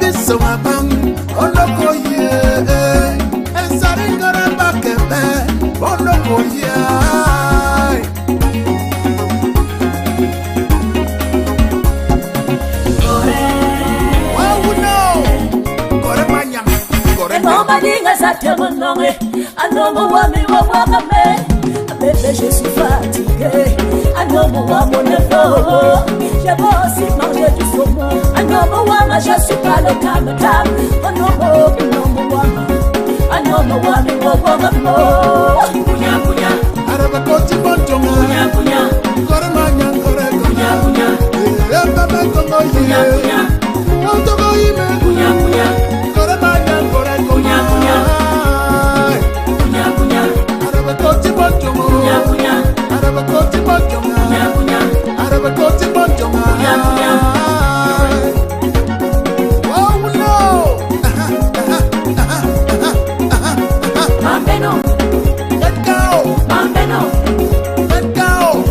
Besongabang, Oloko ye, and Saringora Bakebe, Oloko ye. I know je suis fatigué. I know moi mon effort. J'ai beau aussi manger du saumon. I know moi je suis pas le tam-tam. Oh non moi I know moi mais moi Punya punya Araba koti bonjonga Punya punya Kore manya kore Punya punya Baba kongo Punya punya Wantogo ime Punya punya Kore manya kore Punya punya Punya punya Araba koti bonjonga Punya punya Araba koti bonjonga Punya punya Araba koti bonjonga Punya punya Oh no Mambeno Let go Mambeno Let go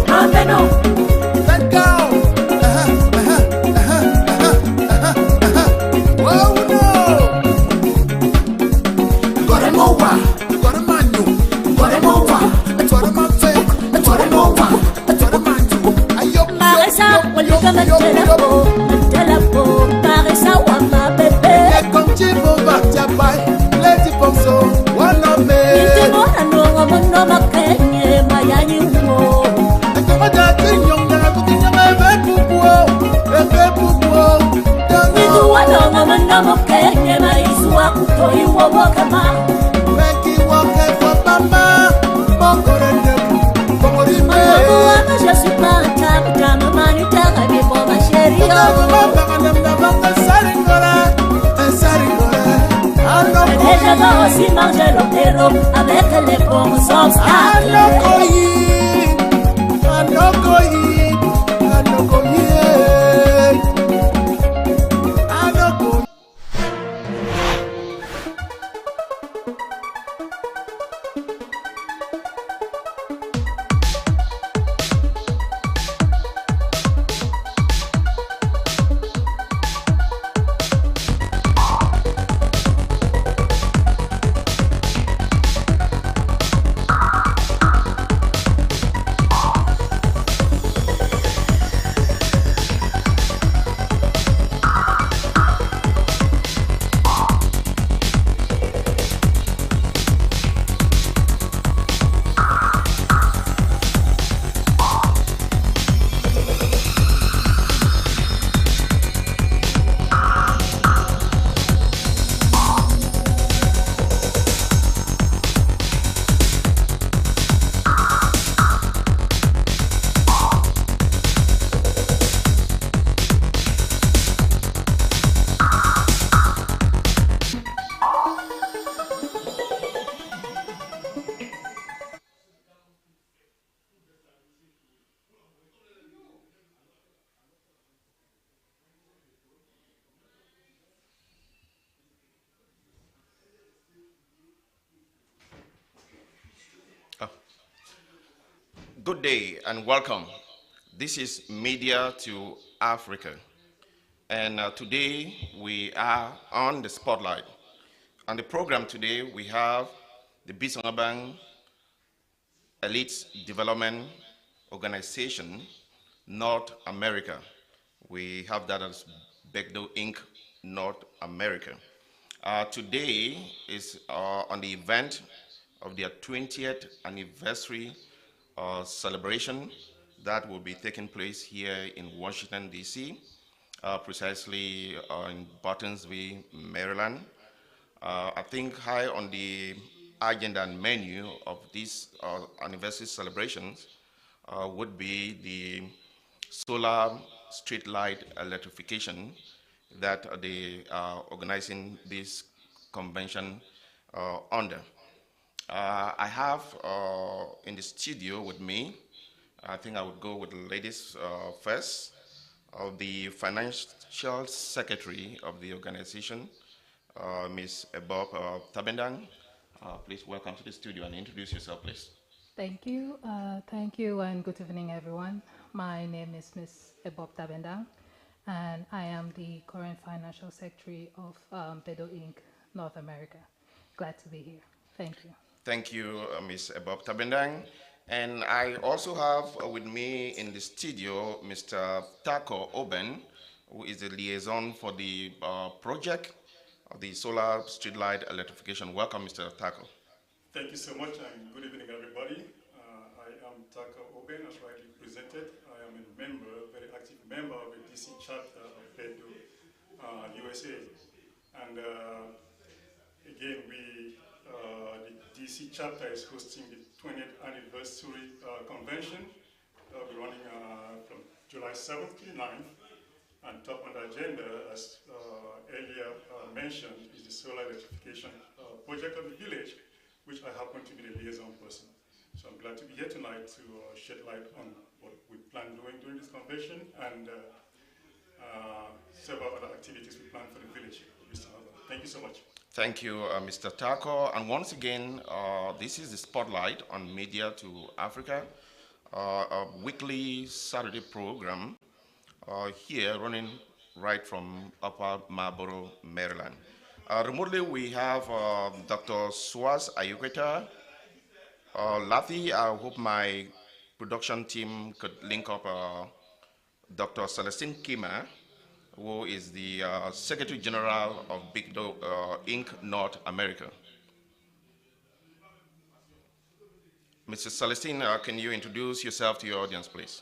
Mambeno Let go Oh no Gore mowa Gore manyu Gore mowa Gore mafe Gore mowa Gore manyu Ayop Marisa, walika matelapo Marisa wa mabebe Konchibo bachabai Leti pomso Wanome Intimo anongo mono makenye mayanyi umo Akamada tinyonga Kukinyonga ebe pupuo Nitu wanongo mono makenye maiswa kutoi wabokama Meki wake kwa mama Mokorende Komorime Mama wama je suis pas un tam-tam Manitanga ni moma chérie Déjà va aussi manger l'opéro Avec les bons obstacles Good day and welcome. This is Media to Africa, and today we are on the spotlight. On the program today, we have the Besongabang Elite Development Organization, North America. We have that as Begdo Inc., North America. Today is on the event of their 20th anniversary celebration that will be taking place here in Washington, D.C., precisely in Bartonsville, Maryland. I think high on the agenda and menu of these anniversary celebrations would be the solar street light electrification that they are organizing this convention under. I have in the studio with me, I think I would go with the ladies first, the financial secretary of the organization, Ms. Ebob Tabendang. Please welcome to the studio and introduce yourself, please. Thank you, and good evening, everyone. My name is Ms. Ebob Tabendang, and I am the current financial secretary of Bedo Inc. North America. Glad to be here. Thank you. Thank you, Ms. Ebob Tabendang. And I also have with me in the studio Mr. Taco Oben, who is the liaison for the project of the solar streetlight electrification. Welcome, Mr. Taco. Thank you so much, and good evening, everybody. I am Taka Oben, as rightly presented. I am a member, a very active member of the DC chapter of PEDU USA. And again, the DC chapter is hosting the 20th anniversary convention. We'll be running from July 7th to 9th. And top on the agenda, as earlier mentioned, is the solar electrification project of the village, which I happen to be the liaison person. So I'm glad to be here tonight to shed light on what we plan doing during this convention and several other activities we plan for the village. Thank you so much. Thank you, Mr. Taco. And once again, this is the Spotlight on Media to Africa, a weekly Saturday program here running right from Upper Marlboro, Maryland. Remotely, we have Dr. Suaz Ayukweta. Lathi, I hope my production team could link up Dr. Celestine Kima, who is the Secretary General of Big Dog Inc. North America. Mr. Celestine, can you introduce yourself to your audience, please?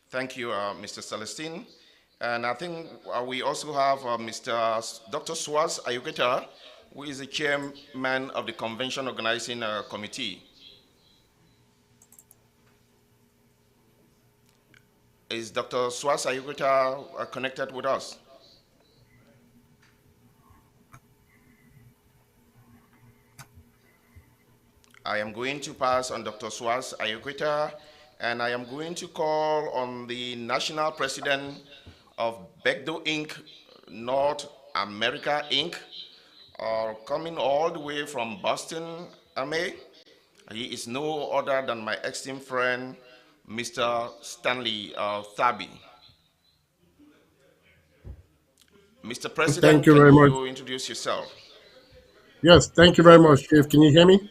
Thank you, Mr. Celestine. And I think we also have Dr. Swaz Ayuketa, who is the chairman of the convention organizing committee. Is Dr. Swaz Ayuketa connected with us? I am going to pass on Dr. Swaz Ayuketa, and I am going to call on the national president of Begdo Inc., North America Inc., coming all the way from Boston, MA. He is no other than my esteemed friend, Mr. Stanley Thabi. Mr. President, Thank you can very much. you introduce yourself? Yes, thank you very much, Chief. Can you hear me?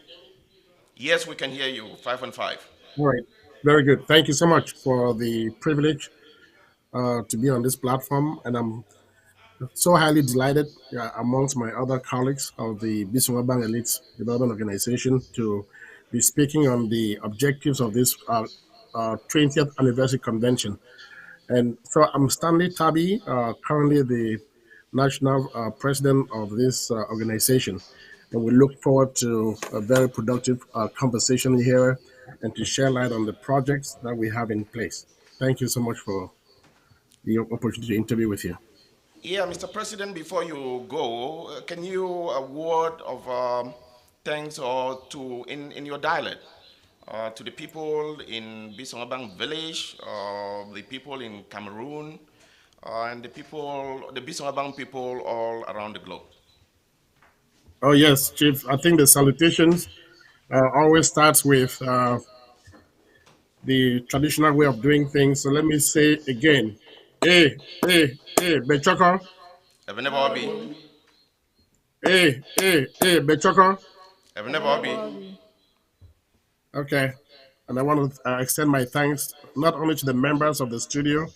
Yes, we can hear you, 5-5. All right. Very good. Thank you so much for the privilege to be on this platform. And I'm so highly delighted amongst my other colleagues of the Besongabang Elite Development Organization to be speaking on the objectives of this 20th anniversary convention. And so I'm Stanley Tabi, currently the national president of this organization. And we look forward to a very productive conversation here and to share light on the projects that we have in place. Thank you so much for the opportunity to interview with you. Yeah, Mr. President, before you go, can you a word of thanks in your dialect to the people in Besongabang village, the people in Cameroon, and the Besongabang people all around the globe. Oh yes, Chief. I think the salutations always starts with the traditional way of doing things. So let me say again, Bechoko, Ebenebabi, Bechoko. Ebenebabi. Ebenezer Okay, and I want to extend my thanks not only to the members of the studio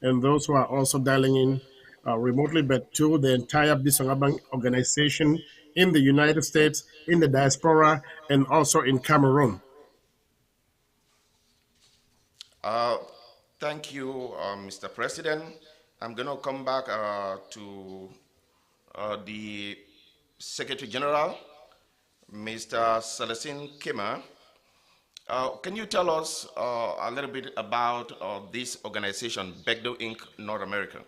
and those who are also dialing in remotely, but to the entire Bisongabang organization in the United States, in the diaspora, and also in Cameroon. Uh, Thank you, Mr. President. I'm going to come back to the Secretary General, Mr. Celestine Kima. Can you tell us a little bit about this organization, Begdo Inc. North America?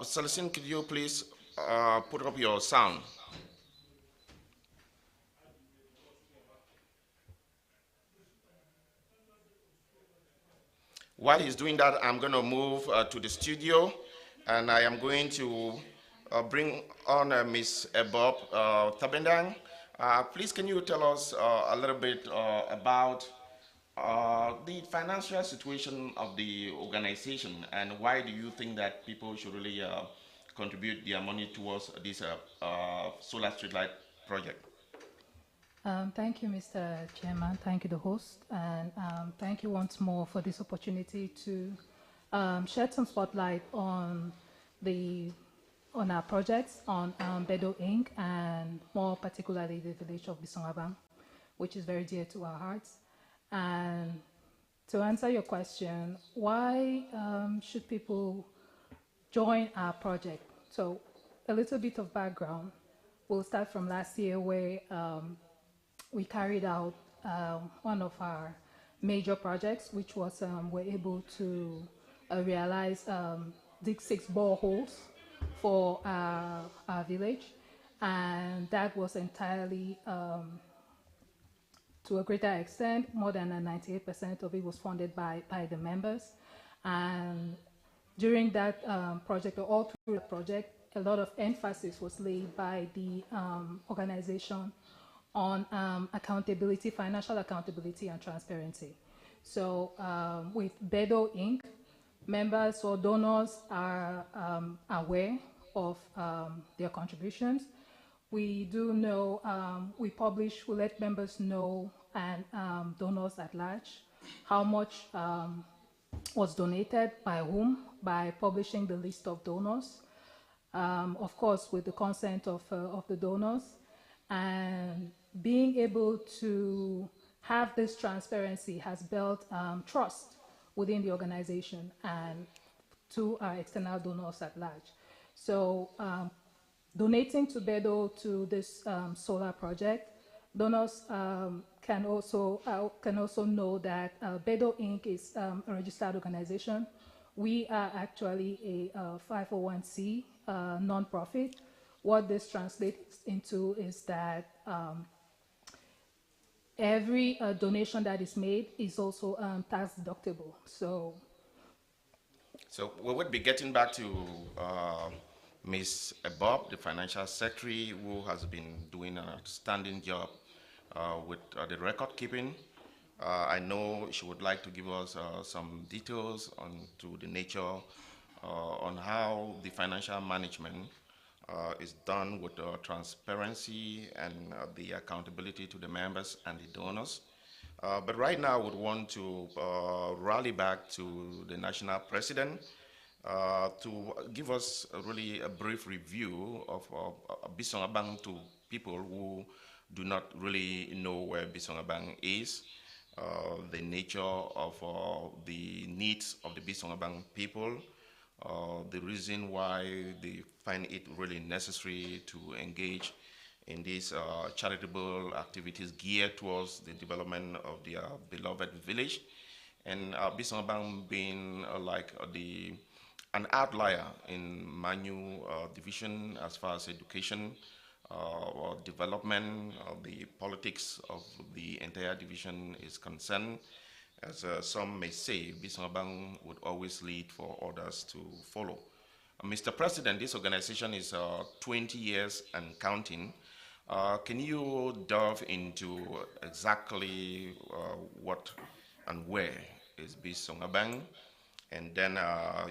Celestine, could you please put up your sound? While he's doing that, I'm going to move to the studio, and I am going to bring on Miss Ebob Tabendang. Please, can you tell us a little bit about the financial situation of the organization, and why do you think that people should really contribute their money towards this solar streetlight project? Thank you, Mr. Chairman. Thank you, the host, and thank you once more for this opportunity to shed some spotlight on the on our projects on Bedo Inc. and more particularly the village of Bisongabang, which is very dear to our hearts. And to answer your question, why should people join our project? So, a little bit of background. We'll start from last year where we carried out one of our major projects, which was we're able to realize dig 6 boreholes for our village, and that was entirely to a greater extent, more than 98% of it was funded by the members. And during that project, or all through the project, a lot of emphasis was laid by the organization on accountability, financial accountability, and transparency. So with Bedo Inc., members or donors are aware of their contributions. We do know, we let members know, and donors at large, how much was donated by whom, by publishing the list of donors, of course, with the consent of the donors, and being able to have this transparency has built trust within the organization and to our external donors at large. So donating to Bedo to this solar project, donors can also know that Bedo Inc. is a registered organization. We are actually a 501c nonprofit. What this translates into is that every donation that is made is also tax deductible. So we would be getting back to Ms. Bob, the financial secretary, who has been doing an outstanding job with the record keeping. I know she would like to give us some details on to the nature on how the financial management is done with transparency and the accountability to the members and the donors. But right now, I would want to rally back to the national president to give us really a brief review of Bisongabang to people who do not really know where Bisongabang is, the nature of the needs of the Bisongabang people, the reason why they find it really necessary to engage in these charitable activities geared towards the development of their beloved village. And Bisongbang being the an outlier in Manu division as far as education or development, the politics of the entire division is concerned. As some may say, Bisongbang would always lead for others to follow. Mr. President, this organization is 20 years and counting. Can you delve into exactly what and where is Bisongabang? And then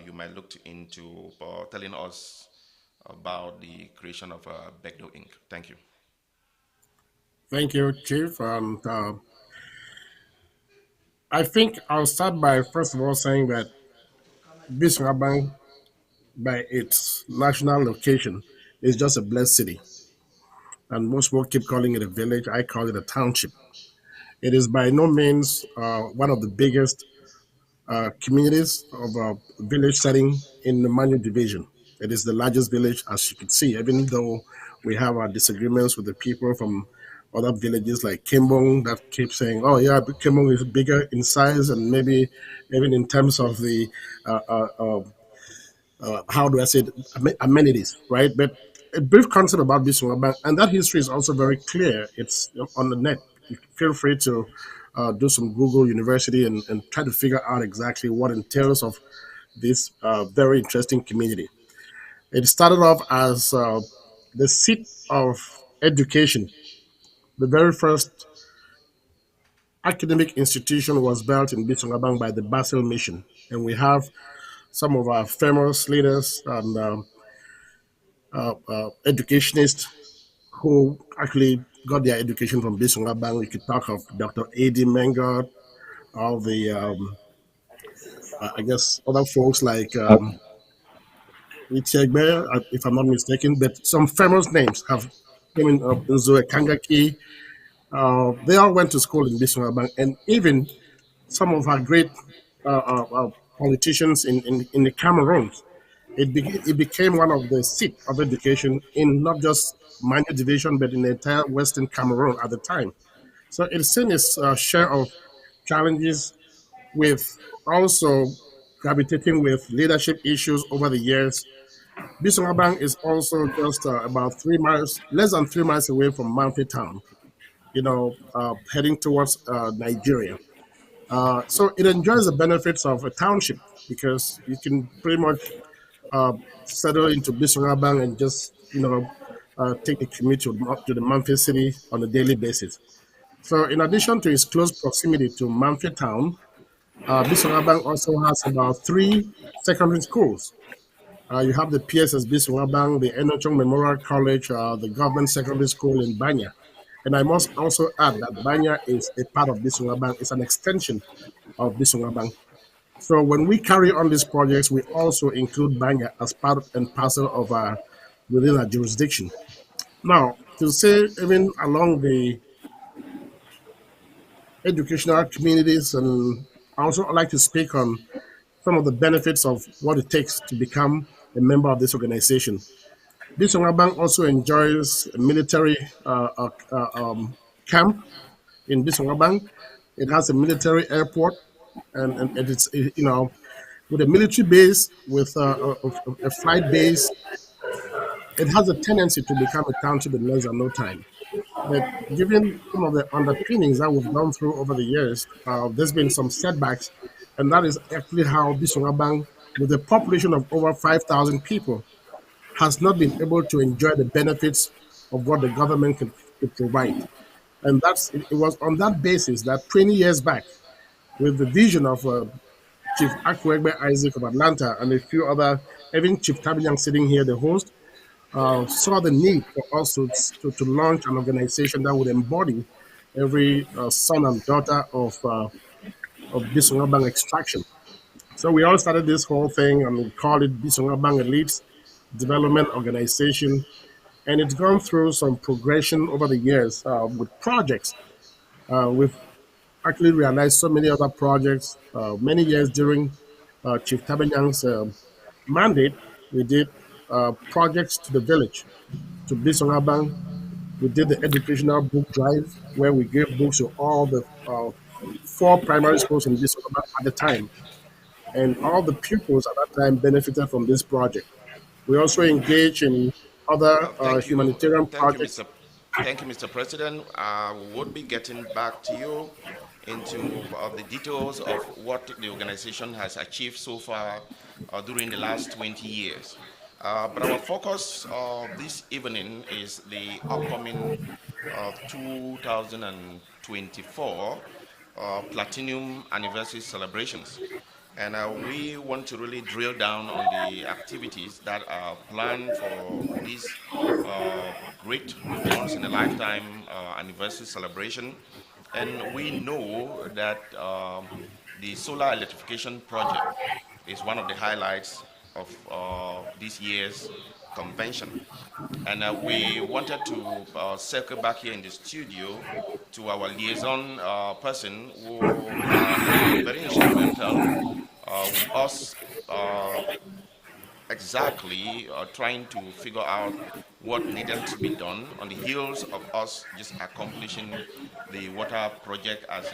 you might look into telling us about the creation of Begdo Inc. Thank you. Thank you, Chief. And I think I'll start by first of all saying that Bismarck, by its national location, is just a blessed city. And most people keep calling it a village. I call it a township. It is by no means one of the biggest communities of a village setting in the Manu division. It is the largest village, as you can see, even though we have our disagreements with the people from other villages like Kimbong that keep saying, oh, yeah, Kimbong is bigger in size and maybe even in terms of the how do I say it, amenities, right? But a brief concept about Bismarck, and that history is also very clear. It's on the net. You feel free to do some Google University and try to figure out exactly what entails of this very interesting community. It started off as the seat of education. The very first academic institution was built in Bisongabang by the Basil Mission, and we have some of our famous leaders and educationists who actually got their education from Bisongabang. We could talk of Dr. A.D. Mengot, all the, I guess, other folks like Itiegbe, if I'm not mistaken, but some famous names have came in, Nzoe Kangaki. They all went to school in Bisongabang, and even some of our great politicians in the Cameroon. It became one of the seat of education in not just Manu division, but in the entire Western Cameroon at the time. So it's seen its share of challenges with also gravitating with leadership issues over the years. Bisongabang is also just about 3 miles, less than 3 miles away from Manfi town, heading towards Nigeria. So it enjoys the benefits of a township because you can pretty much uh, settle into Bisongabang and just, take the commute to the Memphis city on a daily basis. So in addition to its close proximity to Memphis town, Bisongabang also has about three secondary schools. You have the PSS Bisongabang, the Enochong Memorial College, the government secondary school in Banya. And I must also add that Banya is a part of Bisongabang, it's an extension of Bisongabang. So when we carry on these projects, we also include Banya as part and parcel of our within our jurisdiction. Now, to say even along the educational communities, and I also like to speak on some of the benefits of what it takes to become a member of this organization. This Bank also enjoys a military camp in Bisongabang. It has a military airport, and it's with a military base with a flight base. It has a tendency to become a township in less than no time. But given some of the underpinnings that we've gone through over the years, there's been some setbacks, and that is actually how Bisongabang, with a population of over 5,000 people, has not been able to enjoy the benefits of what the government could provide. And it was on that basis that 20 years back, with the vision of Chief Akwegbe Isaac of Atlanta and a few other, even Chief Tabinyang sitting here, the host, saw the need for us to launch an organization that would embody every son and daughter of Bisongabang extraction. So we all started this whole thing and we called it Bisongabang Elites Development Organization. And it's gone through some progression over the years with projects. We've actually realized so many other projects, many years during Chief Tabenyang's mandate, we did projects to the village, to Besongabang. We did the educational book drive where we gave books to all the four primary schools in Besongabang at the time. And all the pupils at that time benefited from this project. We also engage in other Thank you. humanitarian Thank you, projects. Mr. Thank you, Mr. President. I would be getting back to you into the details of what the organization has achieved so far during the last 20 years. But our focus this evening is the upcoming 2024 Platinum Anniversary celebrations. And we want to really drill down on the activities that are planned for this uh, great once in a lifetime anniversary celebration. And we know that the solar electrification project is one of the highlights of this year's convention. And we wanted to circle back here in the studio to our liaison person who have been very instrumental with us exactly trying to figure out what needed to be done on the heels of us just accomplishing the water project as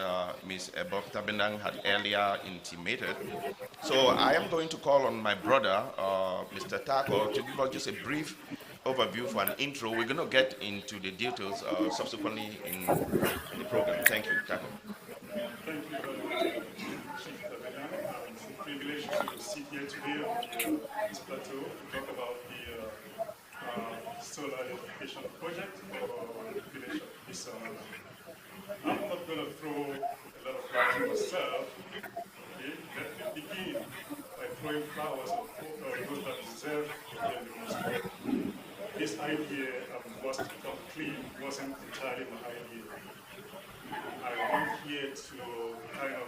Ms. Ebok Tabendang had earlier intimated. So I am going to call on my brother, Mr. Tako, to give us just a brief overview for an intro. We're going to get into the details subsequently in the program. Thank you, Tako. Thank you very much, Chief Tabedan. It's a privilege to sit here today on this plateau to talk about the solar electrification project for the village of Bisson. I'm not going to throw a lot of flowers myself. Okay? Let me begin by throwing flowers of those that deserve them the most. This idea was to come clean wasn't entirely my idea. I want here to kind of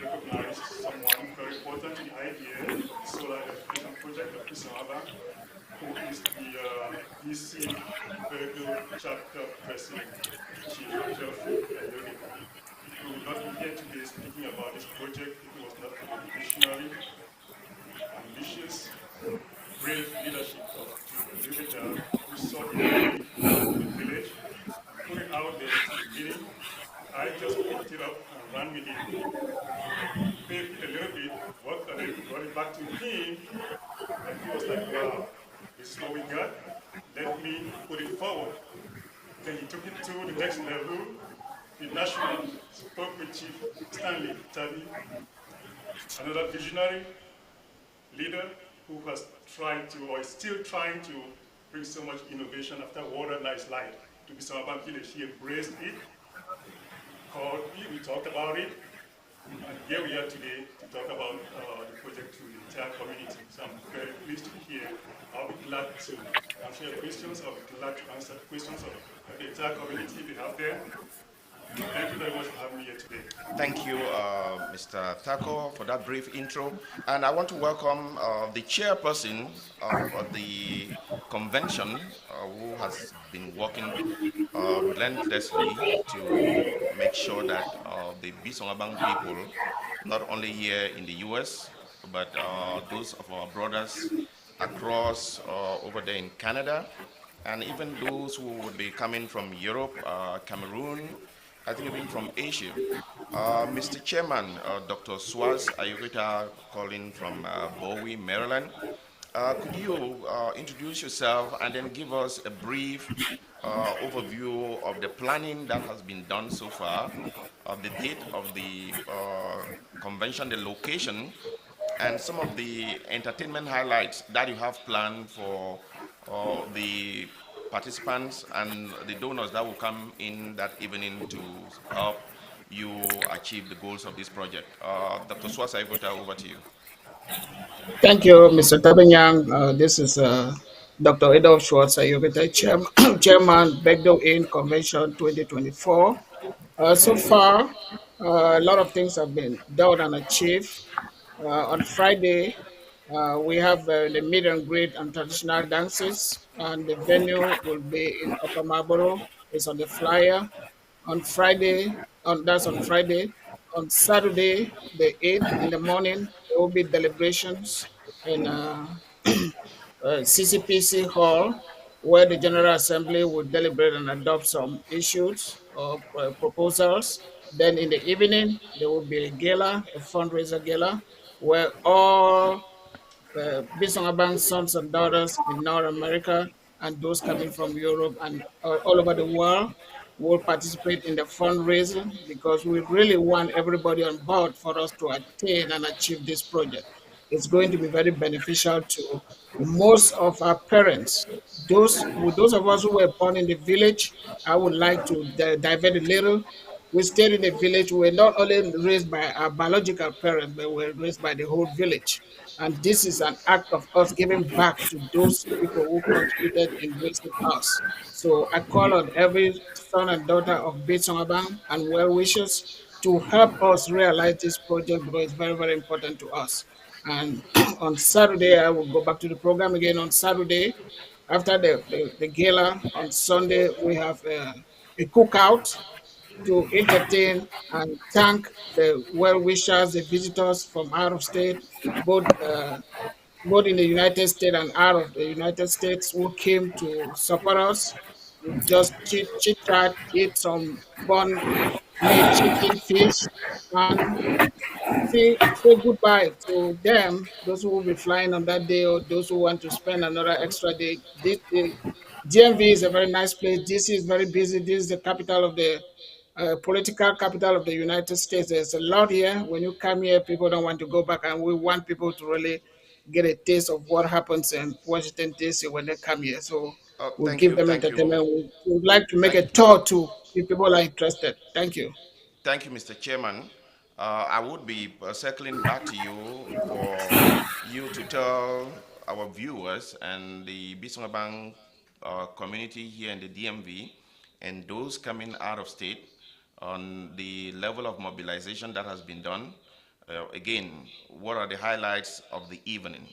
recognize someone very important in the idea of the solar electrification project of Besongabang, who is the DC Virgo chapter president, Chief Geoffrey Ayoge. We would not be here today speaking about this project if it was not for the visionary, ambitious, brave leadership of Chief Ayoge, who saw the need for the village and put it out there to the meeting. I just picked it up and ran with it, paved it a little bit, worked on it, brought it back to him, and he was like, wow, this is what we got. Let me put it forward. Then he took it to the next level. He nationally spoke with Chief Stanley Tabi, another visionary leader who has tried to, or is still trying to, bring so much innovation after water, nice light to Besongabang village. He embraced it, called me, we talked about it, and here we are today to talk about the project to the entire community. So I'm very pleased to be here. I'll be glad to answer your questions. I'll be glad to answer the questions of the entire community they have there. Thank you very much for having me here today. Thank you, Mr. Tako, for that brief intro. And I want to welcome the chairperson of the convention, who has been working relentlessly to make sure that the Bisongabang people, not only here in the US, but those of our brothers across over there in Canada, and even those who would be coming from Europe, Cameroon, I think even from Asia. Mr. Chairman, Dr. Swaz Ayurita calling from Bowie, Maryland. Could you introduce yourself and then give us a brief overview of the planning that has been done so far, of the date of the convention, the location, and some of the entertainment highlights that you have planned for the participants and the donors that will come in that evening to help you achieve the goals of this project. Dr. Swasa Ivota, over to you. Thank you, Mr. Tabenyang. This is Dr. Adolf Schwartz, Ayurveda Chairman, Begdo In Convention 2024. So far, a lot of things have been done and achieved. On Friday, we have the meet and greet and traditional dances, and the venue will be in Upper Marlboro. It's on the flyer. On Friday, that's on Friday. on Saturday, the 8th, in the morning, there will be deliberations in CCPC Hall, where the General Assembly will deliberate and adopt some issues or proposals. Then in the evening, there will be a gala, a fundraiser gala, where all Besongabang sons and daughters in North America and those coming from Europe and all over the world will participate in the fundraising because we really want everybody on board for us to attain and achieve this project. It's going to be very beneficial to most of our parents. Those of us who were born in the village, I would like to divert a little. We stayed in the village. We were not only raised by our biological parents, but we were raised by the whole village. And this is an act of us giving back to those people who contributed in raising us. So I call on every son and daughter of Besongabang and well wishers to help us realize this project because it's very, very important to us. And on Saturday, I will go back to the program again on Saturday. After the gala on Sunday, we have a cookout to entertain and thank the well wishers, the visitors from out of state, both both in the United States and out of the United States, who came to support us. We just chit chat, eat some bun meat, chicken, fish, and say goodbye to them, those who will be flying on that day or those who want to spend another extra day. The DMV is a very nice place. DC is very busy. This is the capital of the political capital of the United States. There's a lot here. When you come here, people don't want to go back, and we want people to really get a taste of what happens in Washington, D.C. when they come here. So we'll Thank give you, them thank you, entertainment. We would like to make thank, a tour too if people are interested. Thank you. thank you, Mr. Chairman. I would be circling back to you for you to tell our viewers and the Bismarck community here in the DMV and those coming out of state on the level of mobilization that has been done. Again, what are the highlights of the evening?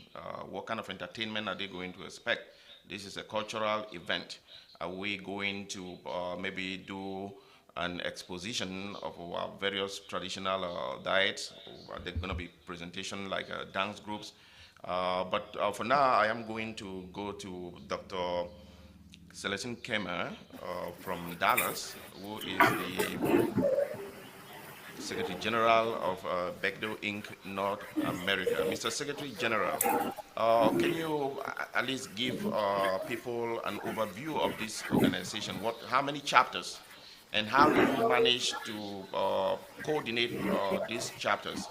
What kind of entertainment are they going to expect? This is a cultural event. Are we going to maybe do an exposition of our various traditional diets? Are there going to be presentation like dance groups? But for now, I am going to go to Dr. Celestine Kemmer from Dallas, who is the Secretary General of Begdo Inc. North America. Mr. Secretary General, can you at least give people an overview of this organization? How many chapters, and how do you manage to coordinate these chapters?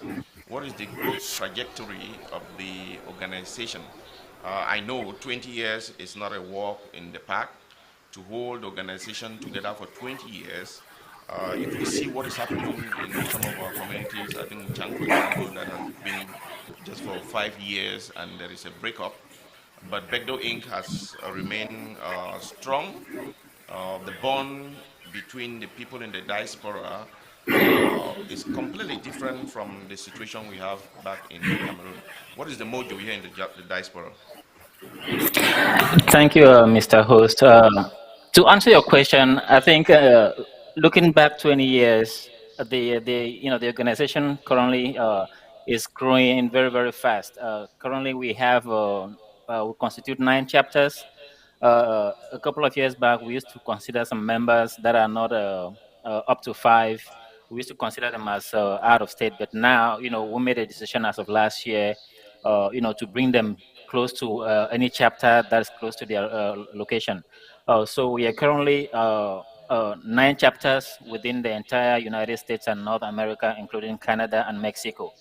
What is the growth trajectory of the organization? I know 20 years is not a walk in the park. To hold the organization together for 20 years, if we see what is happening in some of our communities, I think Chang, for example, that has been just for 5 years and there is a breakup. But Begdo Inc. has remained strong. The bond between the people in the diaspora is completely different from the situation we have back in Cameroon. What is the mojo here in the diaspora? Thank you, Mr. Host. To answer your question, I think looking back 20 years, the organization currently is growing very very fast. Currently, we constitute 9 chapters. A couple of years back, we used to consider some members that are not up to 5. We used to consider them as out of state, but now we made a decision as of last year, to bring them close to any chapter that is close to their location. So we are currently 9 chapters within the entire United States and North America, including Canada and Mexico.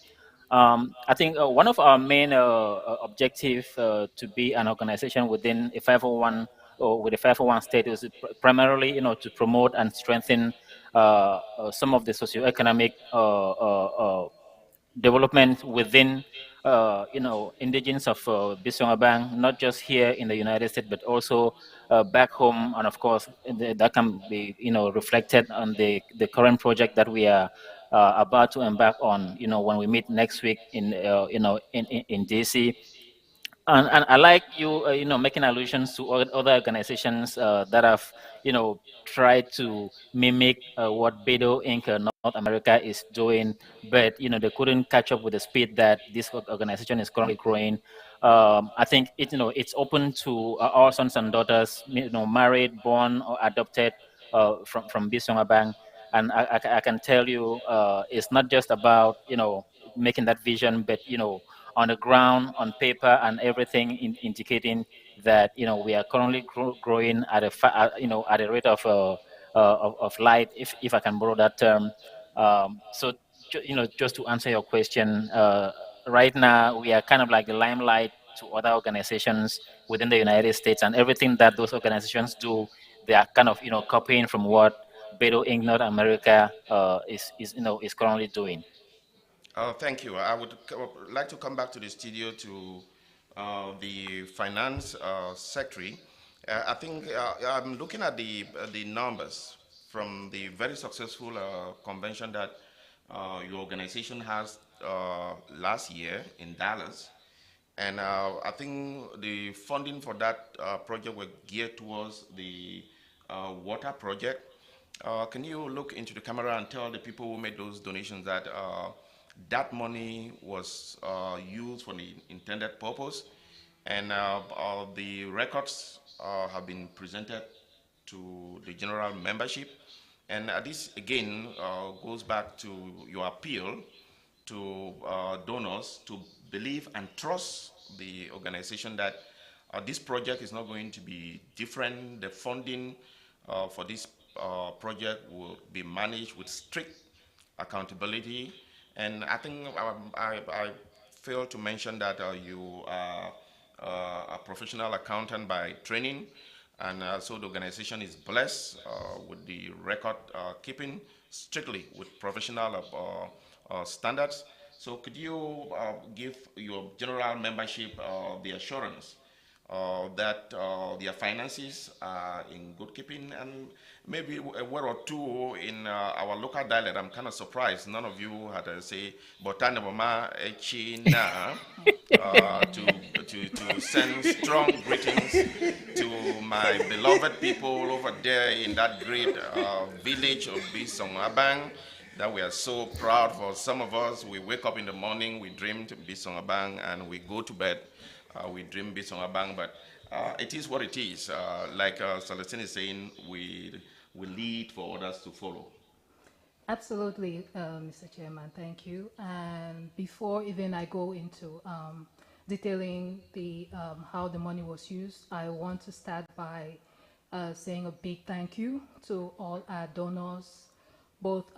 I think one of our main objective to be an organization within a 501 or with a 501 status is primarily, to promote and strengthen some of the socioeconomic development within indigenous of Bisongabang, not just here in the United States, but also back home, and of course that can be reflected on the current project that we are about to embark on. When we meet next week in DC, And I like you, making allusions to other organizations that have, tried to mimic what Bedo Inc. North America is doing, but they couldn't catch up with the speed that this organization is currently growing. I think it's open to all sons and daughters, married, born, or adopted from Bisongabang. And I can tell you, it's not just about making that vision, but on the ground, on paper, and everything indicating that we are currently growing at at a rate of light, if I can borrow that term. So just to answer your question, right now we are kind of like the limelight to other organizations within the United States, and everything that those organizations do, they are kind of copying from what Beto Inc. North America is currently doing. Thank you. I would like to come back to the studio to the finance secretary. I think I'm looking at the numbers from the very successful convention that your organization has last year in Dallas. And I think the funding for that project were geared towards the water project. Can you look into the camera and tell the people who made those donations that that money was used for the intended purpose, and the records have been presented to the general membership. And this again goes back to your appeal to donors to believe and trust the organization that this project is not going to be different. The funding for this project will be managed with strict accountability. And I think I failed to mention that you are a professional accountant by training, and so the organization is blessed with the record keeping strictly with professional standards. So could you give your general membership the assurance that their finances are in good keeping, and maybe a word or two in our local dialect? I'm kind of surprised none of you had to say "Botana mama echi na," to send strong greetings to my beloved people over there in that great village of Besongabang that we are so proud for. Some of us, we wake up in the morning, we dream Besongabang, and we go to bed, we dream Besongabang, but it is what it is. Like Celestine is saying, we lead for others to follow. Absolutely, Mr. Chairman, thank you. And before even I go into detailing the how the money was used, I want to start by saying a big thank you to all our donors, both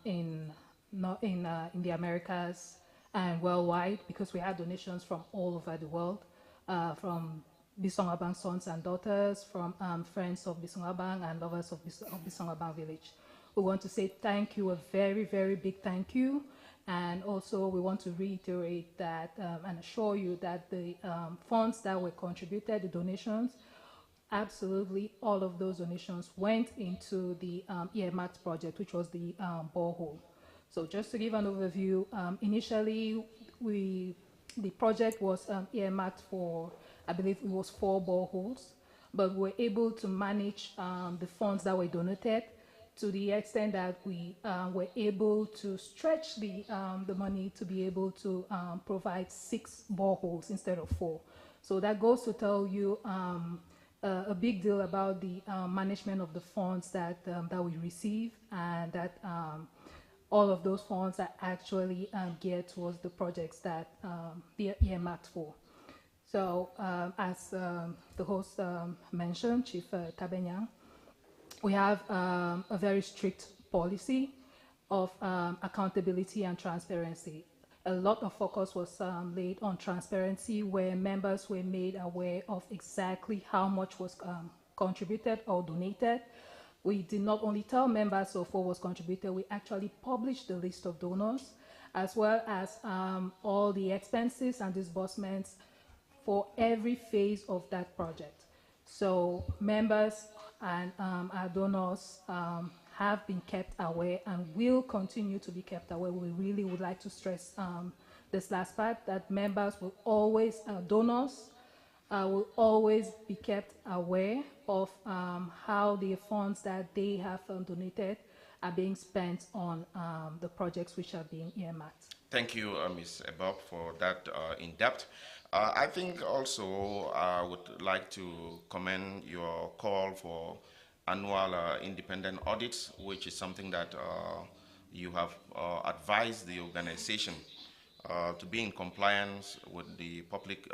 in the Americas and worldwide, because we had donations from all over the world, from Bisongabang sons and daughters, from friends of Bisongabang and lovers of Bisongabang village. We want to say thank you, a very, very big thank you. And also we want to reiterate that and assure you that the funds that were contributed, the donations, absolutely all of those donations went into the earmarked project, which was the borehole. So just to give an overview, initially the project was earmarked for, I believe it was 4 boreholes, but we were able to manage the funds that were donated to the extent that we were able to stretch the money to be able to provide 6 boreholes instead of 4. So that goes to tell you a big deal about the management of the funds that we receive, and that all of those funds are actually geared towards the projects that they're earmarked for. So as the host mentioned, Chief Tabenyang, we have a very strict policy of accountability and transparency. A lot of focus was laid on transparency, where members were made aware of exactly how much was contributed or donated. We did not only tell members of what was contributed, we actually published the list of donors, as well as all the expenses and disbursements for every phase of that project. So members and our donors have been kept aware and will continue to be kept aware. We really would like to stress this last part, that members will always, donors will always be kept aware of how the funds that they have donated are being spent on the projects which are being earmarked. Thank you, Ms. Ebob, for that in-depth. I think also I would like to commend your call for annual independent audits, which is something that you have advised the organization to be in compliance with the public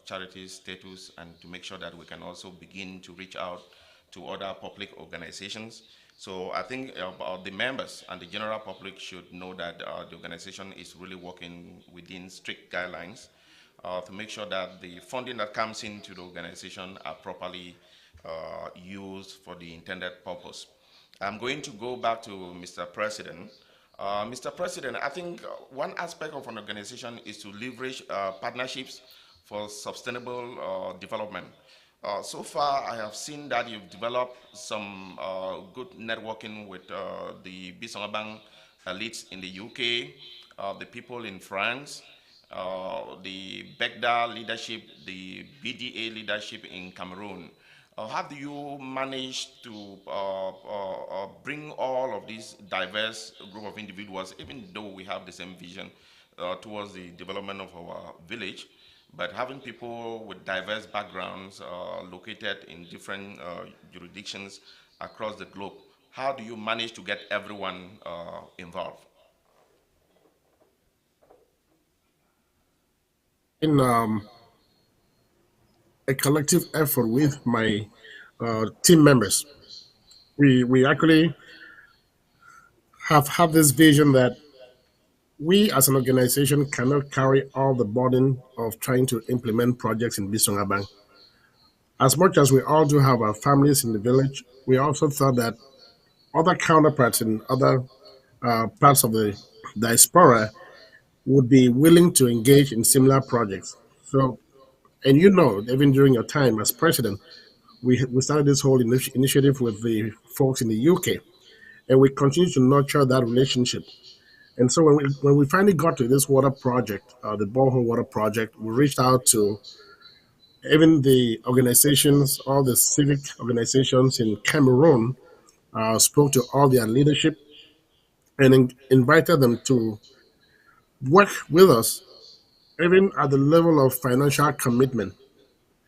charities status, and to make sure that we can also begin to reach out to other public organizations. So I think the members and the general public should know that the organization is really working within strict guidelines to make sure that the funding that comes into the organization are properly used for the intended purpose. I'm going to go back to Mr. President. Mr. President, I think one aspect of an organization is to leverage partnerships for sustainable development. So far, I have seen that you've developed some good networking with the Besongabang elites in the UK, the people in France, the BECDA leadership, the BDA leadership in Cameroon. How do you manage to bring all of these diverse group of individuals, even though we have the same vision towards the development of our village, but having people with diverse backgrounds located in different jurisdictions across the globe? How do you manage to get everyone involved? In a collective effort with my team members, we actually have had this vision that we as an organization cannot carry all the burden of trying to implement projects in Bisongabang. As much as we all do have our families in the village, we also thought that other counterparts in other parts of the diaspora would be willing to engage in similar projects. So, and you know, even during your time as president, we started this whole initiative with the folks in the UK, and we continue to nurture that relationship. And so when we finally got to this water project, the borehole water project, we reached out to even the organizations, all the civic organizations in Cameroon, spoke to all their leadership and invited them to work with us, even at the level of financial commitment.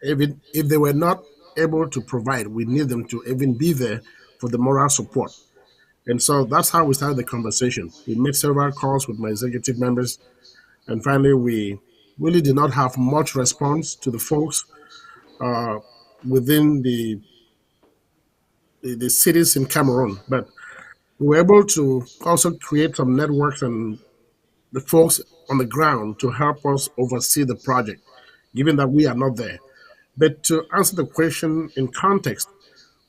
Even if they were not able to provide, we need them to even be there for the moral support. And so that's how we started the conversation. We made several calls with my executive members, and finally, we really did not have much response to the folks uh, within the cities in Cameroon. But we were able to also create some networks and the folks on the ground to help us oversee the project, given that we are not there. But to answer the question in context,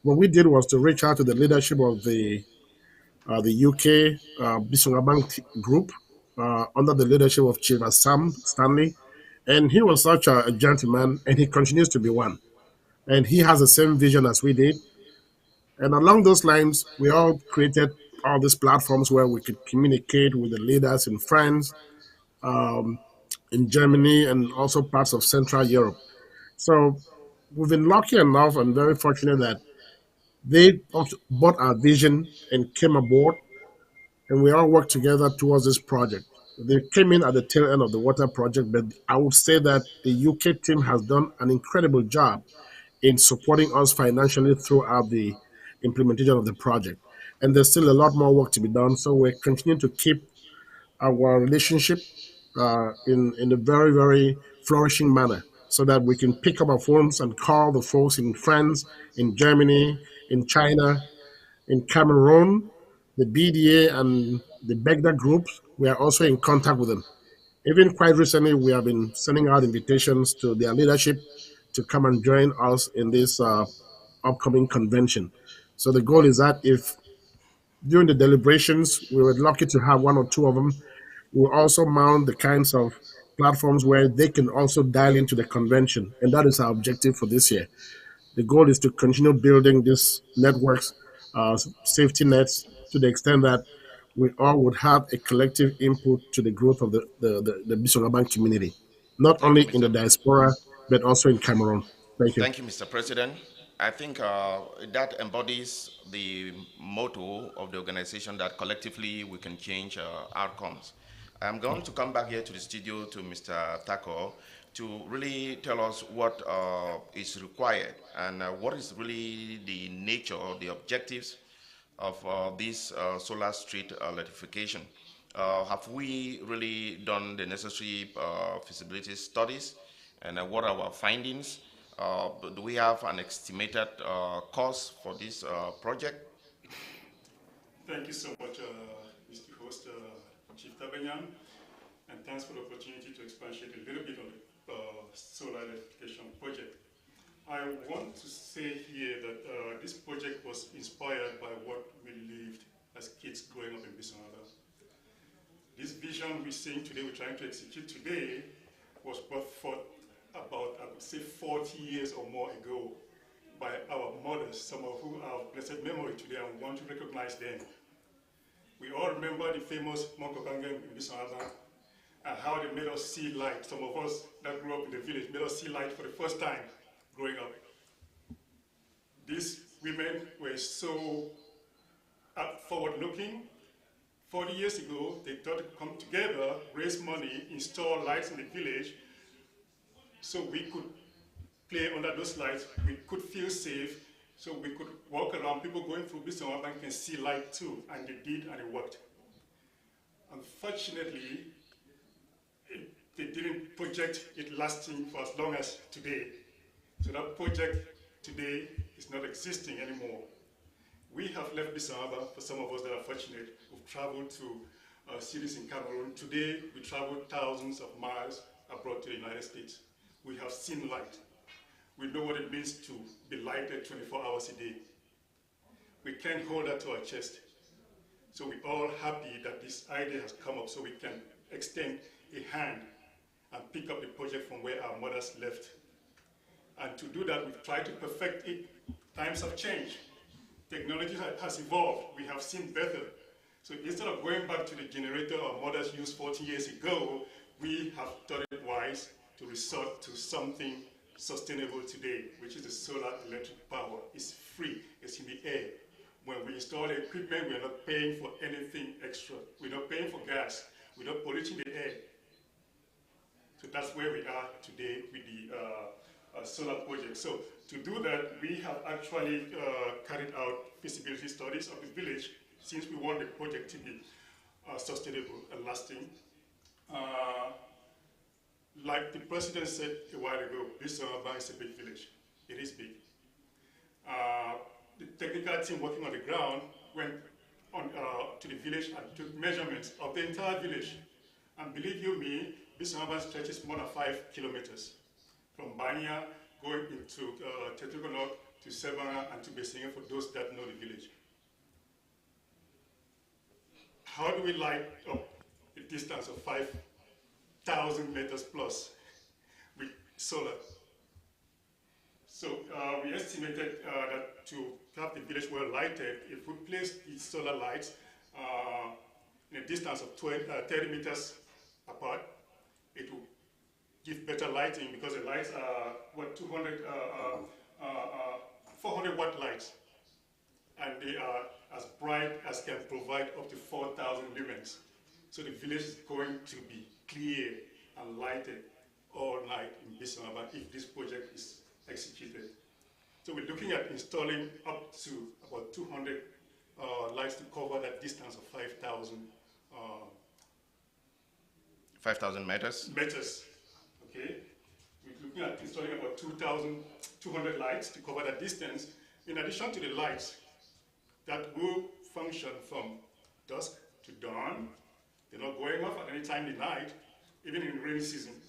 what we did was to reach out to the leadership of the UK Bisongabang group under the leadership of Chief Sam Stanley. And he was such a gentleman, and he continues to be one. And he has the same vision as we did. And along those lines, we all created all these platforms where we could communicate with the leaders in France, um, in Germany, and also parts of Central Europe. So we've been lucky enough and very fortunate that they also bought our vision and came aboard, and we all worked together towards this project. They came in at the tail end of the water project, but I would say that the UK team has done an incredible job in supporting us financially throughout the implementation of the project. And there's still a lot more work to be done. So we're continuing to keep our relationship in a very, very flourishing manner so that we can pick up our phones and call the folks in France, in Germany, in China, in Cameroon, the BDA and the BEGDA groups. We are also in contact with them. Even quite recently, we have been sending out invitations to their leadership to come and join us in this upcoming convention. So the goal is that if during the deliberations we were lucky to have one or two of them, we'll also mount the kinds of platforms where they can also dial into the convention. And that is our objective for this year. The goal is to continue building these networks, safety nets, to the extent that we all would have a collective input to the growth of the Bisogabang community, not Thank only you, in the Mr. diaspora, but also in Cameroon. Thank you. Thank you, Mr. President. I think that embodies the motto of the organization that collectively we can change outcomes. I'm going to come back here to the studio to Mr. Tako to really tell us what is required and what is really the nature or the objectives of this solar street electrification. Have we really done the necessary feasibility studies, and what are our findings? Do we have an estimated cost for this project? Thank you so much, Mr. Host, Chief Tabenyan, and thanks for the opportunity to expatiate a little bit on the solar electrification project. I want to say here that this project was inspired by what we lived as kids growing up in Besongabang. This vision we're seeing today, we're trying to execute today, was brought forth about, I would say, 40 years or more ago by our mothers, some of whom are of blessed memory today, and we want to recognize them. We all remember the famous Mokokangen in Besongabang and how they made us see light. Some of us that grew up in the village made us see light for the first time growing up. These women were so forward-looking. 40 years ago, they thought to come together, raise money, install lights in the village, so we could play under those lights, we could feel safe, so we could walk around. People going through Besongabang can see light too, and they did, and it worked. Unfortunately, they didn't project it lasting for as long as today. So that project today is not existing anymore. We have left Besongabang, for some of us that are fortunate. We've traveled to cities in Cameroon. Today, we travel thousands of miles abroad to the United States. We have seen light. We know what it means to be lighted 24 hours a day. We can't hold that to our chest. So we're all happy that this idea has come up so we can extend a hand and pick up the project from where our mothers left. And to do that, we've tried to perfect it. Times have changed. Technology has evolved. We have seen better. So instead of going back to the generator our mothers used 40 years ago, we have thought it wise to resort to something sustainable today, which is the solar electric power. It's free. It's in the air. When we install the equipment, we're not paying for anything extra. We're not paying for gas. We're not polluting the air. So that's where we are today with the solar project. So to do that, we have actually carried out feasibility studies of the village since we want the project to be sustainable and lasting. Like the president said a while ago, Besongabang is a big village. It is big. The technical team working on the ground went on, to the village and took measurements of the entire village. And believe you me, Besongabang stretches more than 5 kilometers from Banya going into Tetugonok to Sebanga and to Besinga for those that know the village. How do we light up a distance of 5,000 meters plus with solar? So we estimated that to have the village well lighted, if we place these solar lights in a distance of 30 meters apart, it will give better lighting because the lights are, what, 400 watt lights. And they are as bright as can provide up to 4,000 lumens. So the village is going to be clear and lighted all night in Besongabang if this project is executed. So we're looking at installing up to about 200 lights to cover that distance of 5,000 5,000 meters? Meters, okay? We're looking at installing about 2,200 lights to cover that distance. In addition to the lights that will function from dusk to dawn, they're not going off at any time in the night, even in rainy season.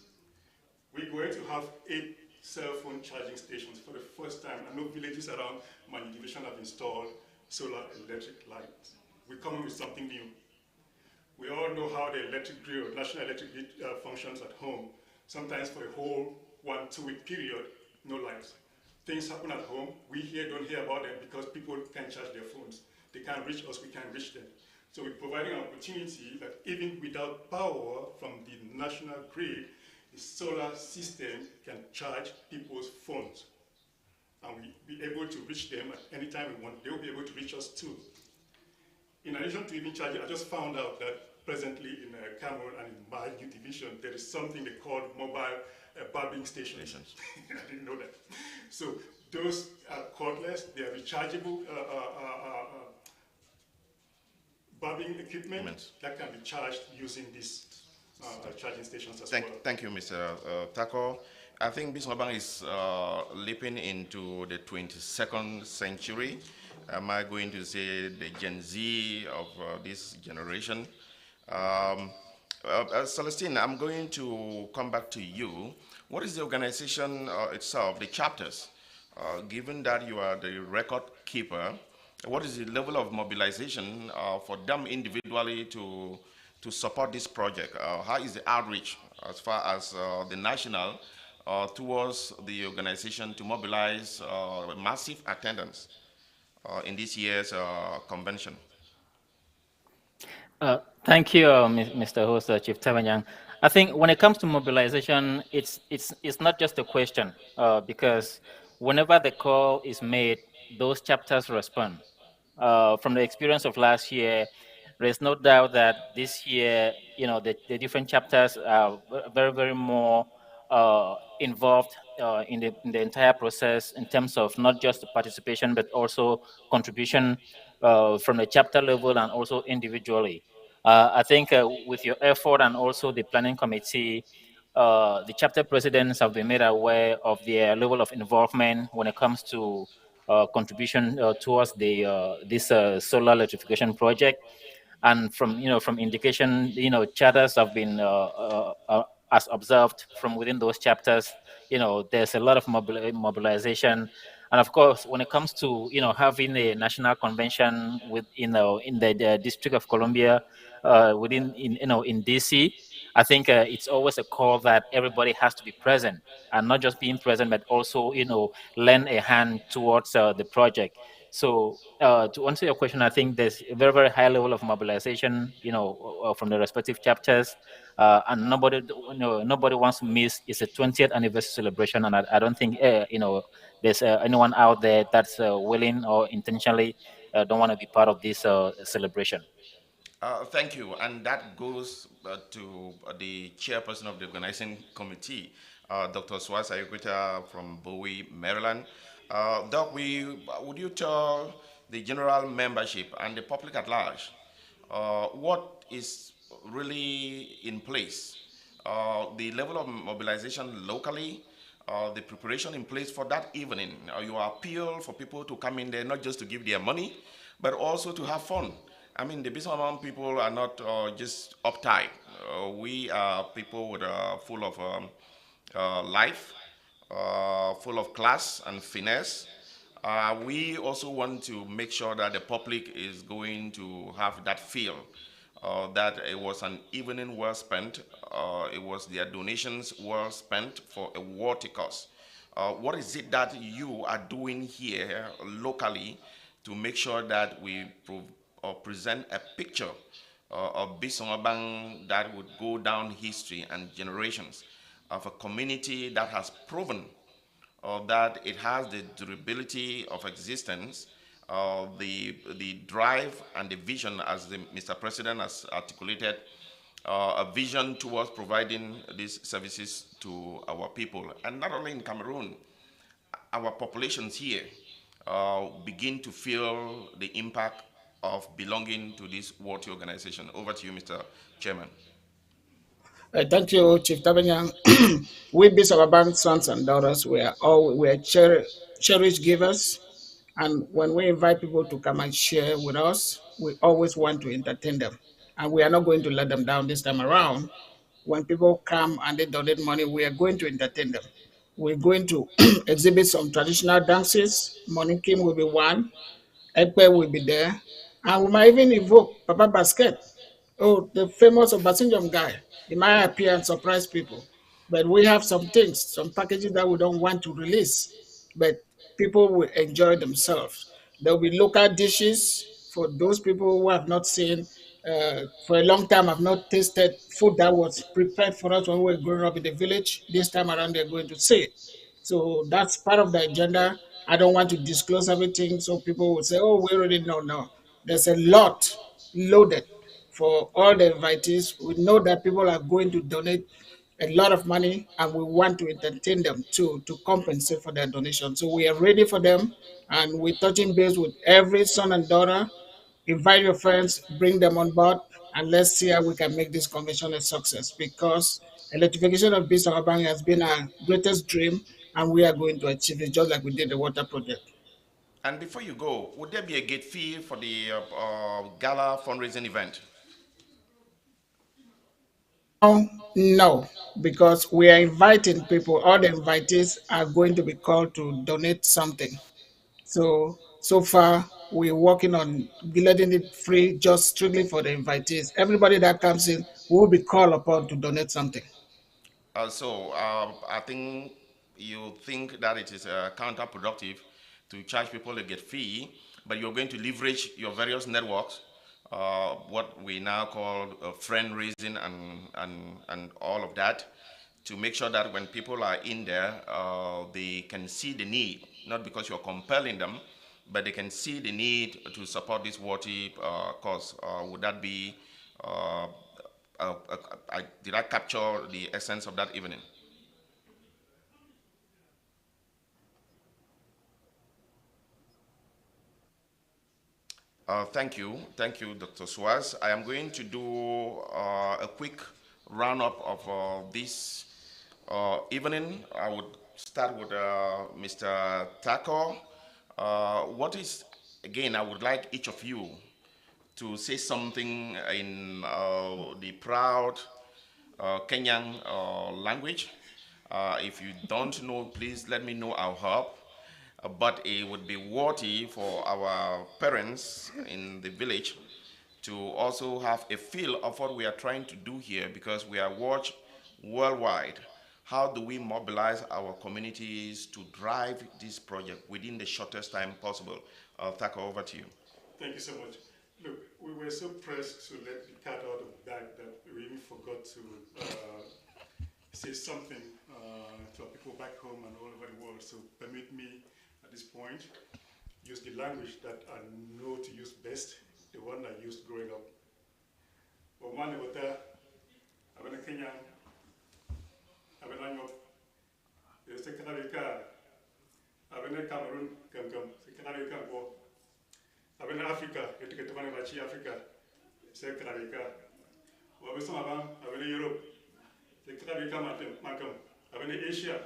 We're going to have 8 cell phone charging stations for the first time. I know villages around my division have installed solar electric lights. We're coming with something new. We all know how the electric grid, national electric grid functions at home. Sometimes for a whole 1-2 week period, no lights. Things happen at home, we here don't hear about them because people can't charge their phones. They can't reach us, we can't reach them. So we're providing an opportunity that even without power from the national grid, the solar system can charge people's phones. And we'll be able to reach them at any time we want. They'll be able to reach us too. In addition to even charging, I just found out that presently in Cameroon and in my new division, there is something they call mobile barbing stations. I didn't know that. So those are cordless, they are rechargeable barbing equipment that can be charged using these charging stations as well. Thank you, Mr. Tako. I think Besongabang is leaping into the 22nd century. Am I going to say the Gen Z of this generation? Celestine, I'm going to come back to you. What is the organization itself, the chapters? Given that you are the record keeper, what is the level of mobilization for them individually to support this project? How is the outreach as far as the national towards the organization to mobilize massive attendance in this year's convention? Thank you, Mr. Host, Chief Tavanyang. I think when it comes to mobilization, it's not just a question because whenever the call is made, those chapters respond. From the experience of last year, there's no doubt that this year, the different chapters are very, very more involved in the entire process in terms of not just participation, but also contribution from the chapter level and also individually. I think with your effort and also the planning committee, the chapter presidents have been made aware of their level of involvement when it comes to contribution towards this solar electrification project. And from indication, charters have been as observed from within those chapters. There's a lot of mobilization, and of course, when it comes to having a national convention with in the District of Columbia, in DC, I think it's always a call that everybody has to be present, and not just being present, but also lend a hand towards the project. So to answer your question, I think there's a very, very high level of mobilization, from the respective chapters, and nobody wants to miss. It's a 20th anniversary celebration, and I don't think there's anyone out there that's willing or intentionally don't want to be part of this celebration. Thank you, and that goes to the chairperson of the organizing committee, Dr. Swasa Yukuta from Bowie, Maryland. Doc, would you tell the general membership and the public at large what is really in place, the level of mobilization locally, the preparation in place for that evening? You appeal for people to come in there not just to give their money, but also to have fun. I mean, the Bismarck people are not just uptight. We are people with full of life, full of class and finesse. We also want to make sure that the public is going to have that feel that it was an evening well spent. It was their donations well spent for a worthy cause. What is it that you are doing here locally to make sure that we present a picture of Besongabang that would go down history and generations of a community that has proven that it has the durability of existence, the drive and the vision, as Mr. President has articulated, a vision towards providing these services to our people. And not only in Cameroon, our populations here begin to feel the impact of belonging to this worthy organization. Over to you, Mr. Chairman. Thank you, Chief Tabanyang. We Besongabang sons and daughters, we are cherished givers, and when we invite people to come and share with us, we always want to entertain them, and we are not going to let them down this time around. When people come and they donate money, we are going to entertain them. We're going to exhibit some traditional dances. Morning Kim will be one, Ekpe will be there, and we might even invoke Papa Basket. Oh, the famous Obasanjom guy. He might appear and surprise people. But we have some things, some packages that we don't want to release. But people will enjoy themselves. There will be local dishes for those people who have not seen, for a long time, have not tasted food that was prepared for us when we were growing up in the village. This time around, they're going to see it. So that's part of the agenda. I don't want to disclose everything, so people will say, "Oh, we already know." No, there's a lot loaded for all the invitees. We know that people are going to donate a lot of money, and we want to entertain them too to compensate for their donation. So we are ready for them, and we're touching base with every son and daughter. Invite your friends, bring them on board, and let's see how we can make this convention a success, because electrification of Besongabang has been our greatest dream, and we are going to achieve it just like we did the water project. And before you go, would there be a gate fee for the gala fundraising event? No, because we are inviting people. All the invitees are going to be called to donate something. So far, we're working on letting it free just strictly for the invitees. Everybody that comes in will be called upon to donate something. I think you think that it is counterproductive to charge people a get fee, but you're going to leverage your various networks, what we now call friend raising and all of that, to make sure that when people are in there, they can see the need, not because you're compelling them, but they can see the need to support this worthy cause. Would that be uh, did I capture the essence of that evening? Thank you, Dr. Suaz. I am going to do a quick roundup of this evening. I would start with Mr. Tako. What is, again, I would like each of you to say something in the proud Kenyan language. If you don't know, please let me know. I'll help. But it would be worthy for our parents in the village to also have a feel of what we are trying to do here, because we are watched worldwide. How do we mobilize our communities to drive this project within the shortest time possible? Taka, over to you. Thank you so much. Look, we were so pressed to let the cat out of the bag that we even forgot to say something to our people back home and all over the world. So permit me at this point use the language that I know to use best, the one I used growing up. Omane wata, abena Kenya, abena Nyok, Sekarabika, abena Cameroon, Kamkam, Sekarabika Bo, abena Africa, Etiketone Machi Africa, Sekarabika, Besongabang, abena Europe, Sekarabika Makam, abena Asia,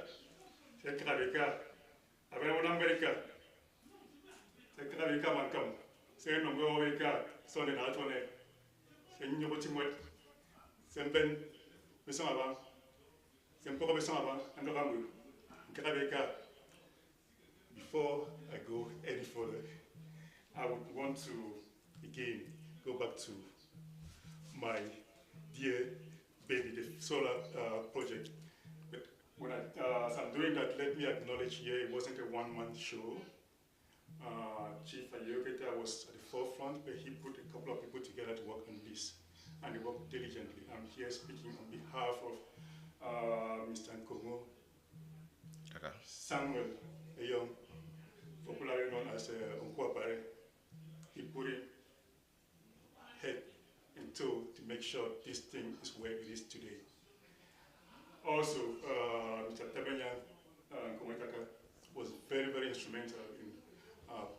Sekarabika, abena America, Sekarabika Makam, Say no go America, Sonny Natone. Nyobotimoet, Semben, Besongabang, Sempoko Besongabang, and Ramu, Kadabeka. Before I go any further, I would want to again go back to my dear baby, the solar project. But when as I'm doing that, let me acknowledge here it wasn't a one-man show. Chief Ayoketa was at the forefront, but he put a couple of people together to work on this, and they worked diligently. I'm here speaking on behalf of Mr. Nkomo, Samuel Eyong, popularly known as Nkwapare. He put in head and toe to make sure this thing is where it is today. Also, Mr. Tabenyan Nkometaka was very, very instrumental in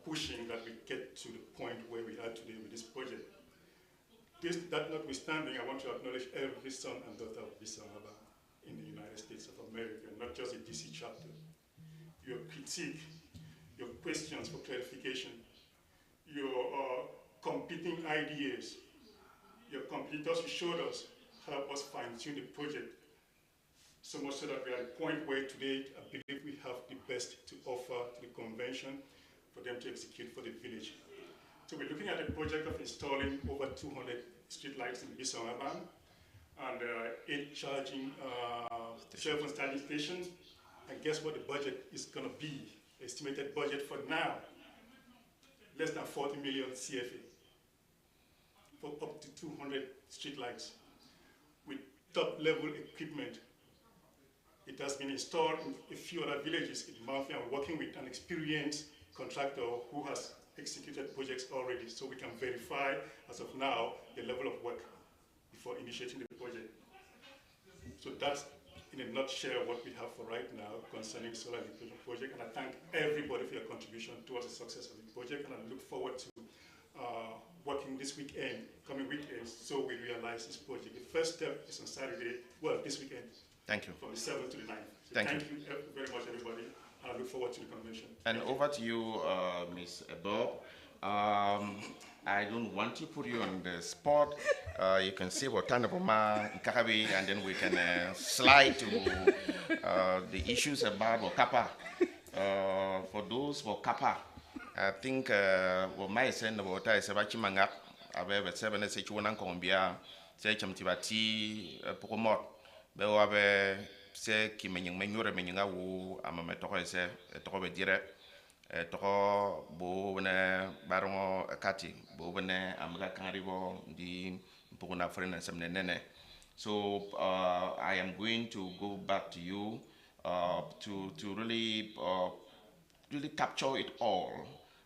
pushing that we get to the point where we are today with this project. That notwithstanding, I want to acknowledge every son and daughter of Besongabang in the United States of America, not just the DC chapter. Your critique, your questions for clarification, your competing ideas, your competitors who showed us, help us fine-tune the project, so much so that we are at a point where today I believe we have the best to offer to the convention for them to execute for the village. So we're looking at a project of installing over 200 streetlights in Besongabang and 8 charging cell phone standing stations. And guess what the budget is going to be? Estimated budget for now, less than 40 million CFA. for up to 200 streetlights with top-level equipment. It has been installed in a few other villages in Mafia. We're working with an experienced contractor who has executed projects already, so we can verify as of now the level of work before initiating the project. So that's in a nutshell what we have for right now concerning solar electrification project. And I thank everybody for your contribution towards the success of the project. And I look forward to working this weekend, coming weekends, so we realize this project. The first step is on Saturday, well, this weekend. Thank you. From the 7th to the 9th. So Thank thank you very much, everybody. I look forward to the convention. And over to you, Ms. Bob. I don't want to put you on the spot. You can say what kind of Kakabi, and then we can slide to the issues about Wakapa. For those for Kappa, I think what my send about is about Chimanga. I've ever said when I say Chuan Colombia, say Chamtivati, Pocomot, Bewabe, say Kimening Menura Meninga, who I'm a metoko, say, a tokobe direct. Toko bo wene barongo kati bo wene amga karibo di mpuna friend and semne nene. So I am going to go back to you to really capture it all.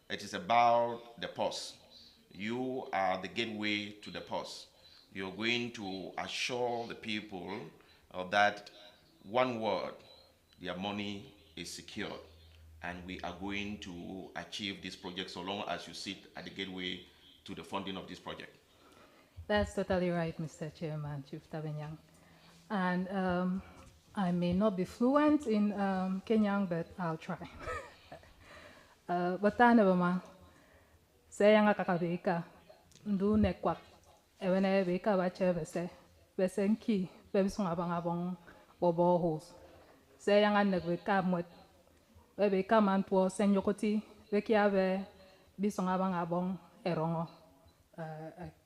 It is about the pause. You are the gateway to the pause. You're going to assure the people that one word, their money is secured, and we are going to achieve this project so long as you sit at the gateway to the funding of this project. That's totally right, Mr. Chairman, Chief Tabenyang. And I may not be fluent in Kenyang, but I'll try. Batana bama, saya nga kakabeka, ndu nekwak, ewene beka bache bese nki, Besongabang abong bobohos. Saya nga nekweka mwet, beka man po senyokoti, beki ave Besongabang abong erongo.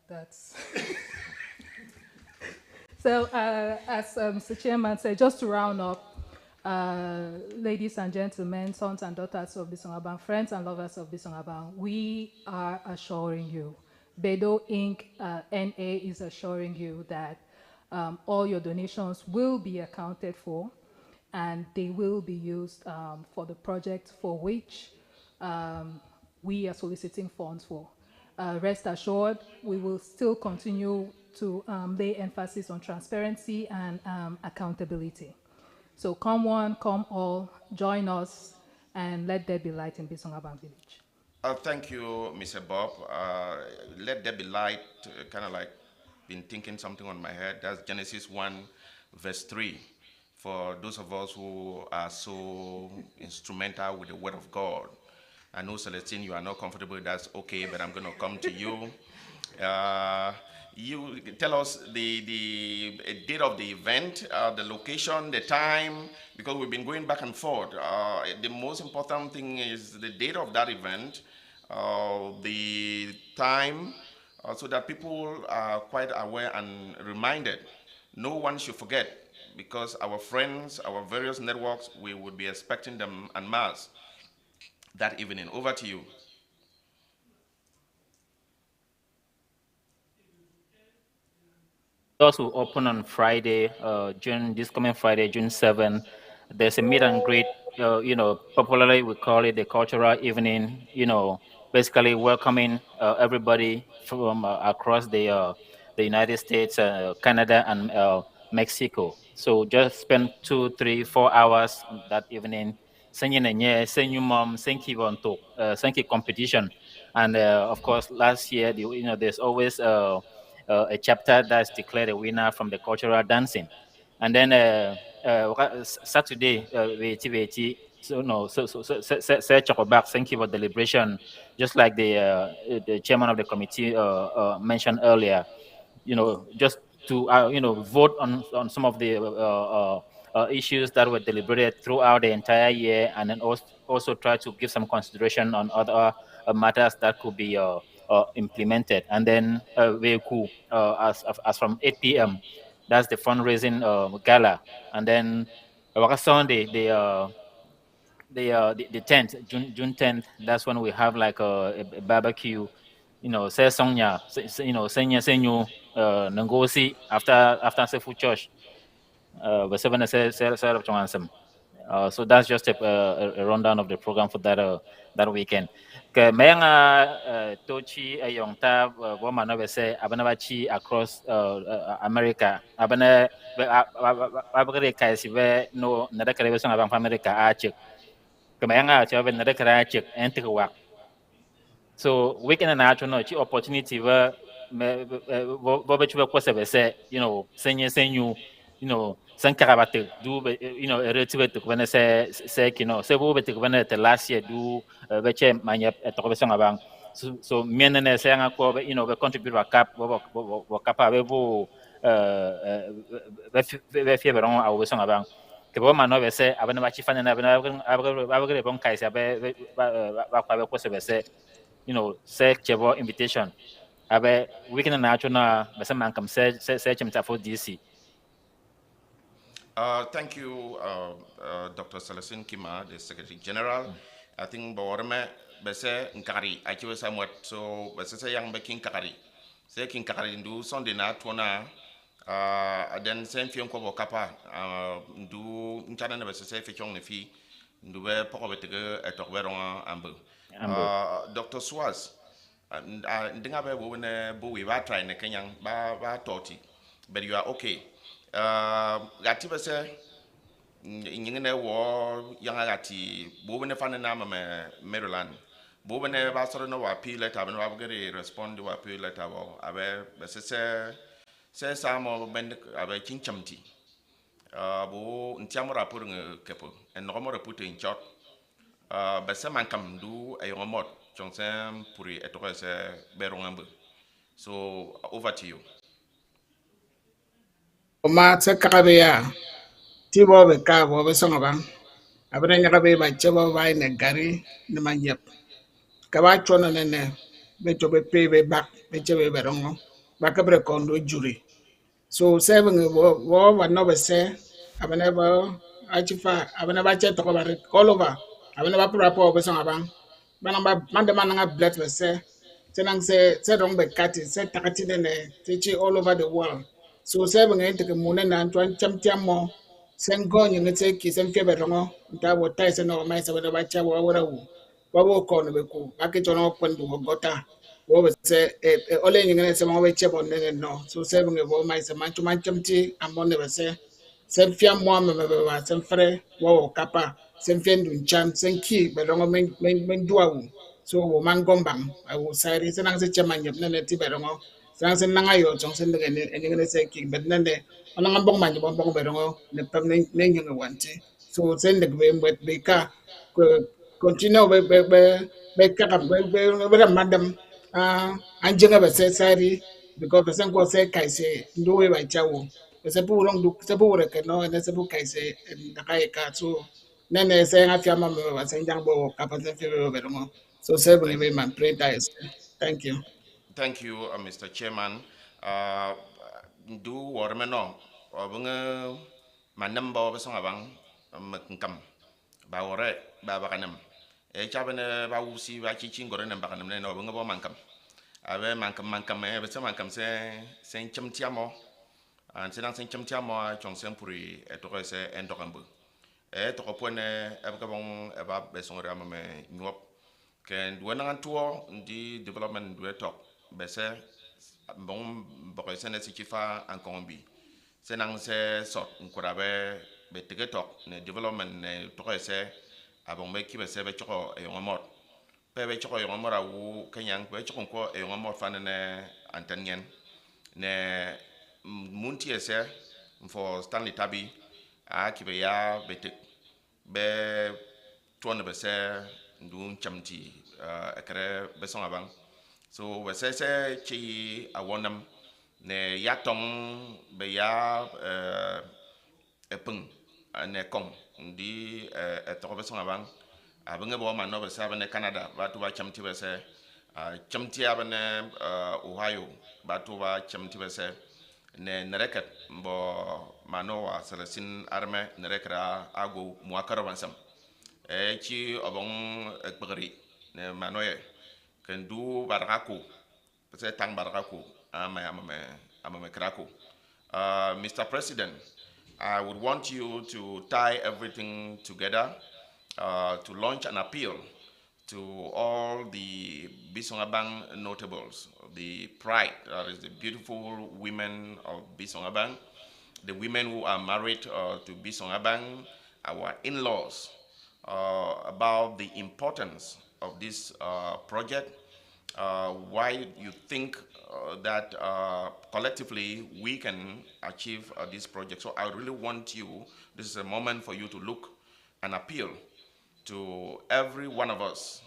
That's so. As Mr. Chairman said, just to round up, ladies and gentlemen, sons and daughters of Besongabang, friends and lovers of Besongabang, we are assuring you, Bedo Inc. NA is assuring you that all your donations will be accounted for, and they will be used for the project for which we are soliciting funds for. Rest assured, we will still continue to lay emphasis on transparency and accountability. So come one, come all, join us, and let there be light in Besongabang village. Thank you, Mr. Bob. Let there be light, kind of like been thinking something on my head. That's Genesis 1, verse 3. For those of us who are so instrumental with the word of God, I know, Celestine, you are not comfortable, that's okay, but I'm going to come to you. You tell us the date of the event, the location, the time, because we've been going back and forth. The most important thing is the date of that event, the time, so that people are quite aware and reminded. No one should forget, because our friends, our various networks, we would be expecting them en masse that evening. Over to you. Doors will open on Friday, this coming Friday, June 7th. There's a meet and greet, popularly we call it the cultural evening, basically welcoming everybody from across the United States, Canada, and Mexico. So just spend 2, 3, 4 hours that evening singing a nye, singing mom, singing competition. And of course, last year, there's always a chapter that's declared a winner from the cultural dancing. And then Saturday, so no, Chokobak, thank you for deliberation. Just like the chairman of the committee mentioned earlier, just to vote on some of the issues that were deliberated throughout the entire year, and then also try to give some consideration on other matters that could be implemented. And then Weku, as from 8 p.m. That's the fundraising gala. And then Sunday, the 10th, June 10th, that's when we have like a barbecue say songnya, senya senyu, nengosi after se fu church, but seven se ansem. So that's just a rundown of the program for that weekend. Ke mayanga tochi ayong ta wama no se abana chi across America abana abagre kai si ve no nada kare besong abang America a chik. Ke mayanga cha ve nada kare a chik ente wak. So weekend na acho no chi opportunity me bo be chuba kwese be se senye senyu san karabate do relative to when se se bo be to when the last year do be che manya to be song abang so men na se nga ko be be contribute wa cap bo kapa be bo be fie be ron awo song abang ke bo ma no be se abana ba chi fana na abana bon kai se ba kwa be kwese be se say chebo invitation abe weekend na achona besa man kam say chimta for DC. Thank you, Dr. Salasin Kima, the Secretary General. I think Bawarme bese nkari achiwe samwat so bese say yang baking kakari. Say king kakari ndu Sunday na tuona then same fiyon ko bokapa ndu nchana na bese say fichong ne fi ndu be poko betege etok beronga ambu. Dr. Swaz ndinga be wo ne bo we ba try ne kenyang ba toti but you are okay. Gati bese nyingene wo yanga gati bo ne fane na Maryland bo ne ba soro no wa appeal letter ba no gere respond wa appeal letter bo abe bese se samo ben abe chinchamti bo ntiamo rapport kepo en no mo rapport in short bese man kam du ay romot chonsem pour être se berongambe. So over to you. Ma tse kakabe ya ti bo be ka bo be songa bang abana nyaka be ba chebo ba ne gari ne manyep ka ba chono ne ne be to be pay be back be chebe be rongo ba ka bre kondo juri so seven wo no be se abana ba achifa abana ba che to ko ba all over abana ba pra po be songa bang bana ba mande mananga bless be se senang se dong be kati se takati ne teach all over the world so seven ngente ke mune na twan cham cham mo sen go nyi ngete ki sen febe rongo nta wo tai se no mai se ba cha wo wo wu wa wo ko no be ku ba ke tono kwendu wo gota wo be se ole nyi ngene se mo be che bon ne no so seven nge wo mai se man tu man cham ti amon ne be se sen fia mo me be ba sen fre wo kapa sen fien dun chan sen ki be rongo men duawu so wo man gombang wo sari senang se chaman yep ne ti be rongo senang sen nanga yo jong sen ne ne se ki be ne ona ngambong man bon bong berongo ne pam ne nyanga wanti so sen de be mbet be ka ko continue be ka be madam anjenga be se sari because the sen ko se kai se ndo we ba chawo se bu long du se bu re ke no ne se bu kai se da kai ka so ne ne se nga fiama me ba se jang bo ka pa se fe be berongo so se bu be man pray that thank you. Thank you, Mr. Chairman. Uh, do warmeno bunga manam ba besong abang mekam ba wore ba bakanam chabene ba usi ba chichi ngore nem bakanam ne no bunga ba mankam abe mankam e besa mankam se chemtiamo an senang sen chemtiamo chong sen puri e to se endokambu e to ko pone e ba bon e ba besong rama me nyop ken duwana tuo di development do talk bese bon bokoy sene si kifa en kombi senang se sot nkurabe be tigetok ne development ne to se abon be kibe se be choko e ngomot be choko e ngomora wu kenyang be choko ko e ngomot fanene antenyen ne munti ese for Stanley Tabi a kibe ya betek be tuone be se ndun chamti ekere besong abang so we se chi awonam ne yatong be ya epeng ne kong ndi to besong abang abenge bo man no be sa ne Canada ba tu ba chamti be se chamti abane Ohio ba tu ba chamti be se ne nereket bo manowa selesin arme nerekra ago muakara wansam chi obong ekbagri ne manoye kendu barako Pese tang barakaku, amame kraku. Mr. President, I would want you to tie everything together to launch an appeal to all the Besongabang notables, the pride, that is the beautiful women of Besongabang, the women who are married to Besongabang, our in-laws, about the importance of this project, why you think that collectively we can achieve this project. So I really want you, this is a moment for you to look and appeal to every one of us,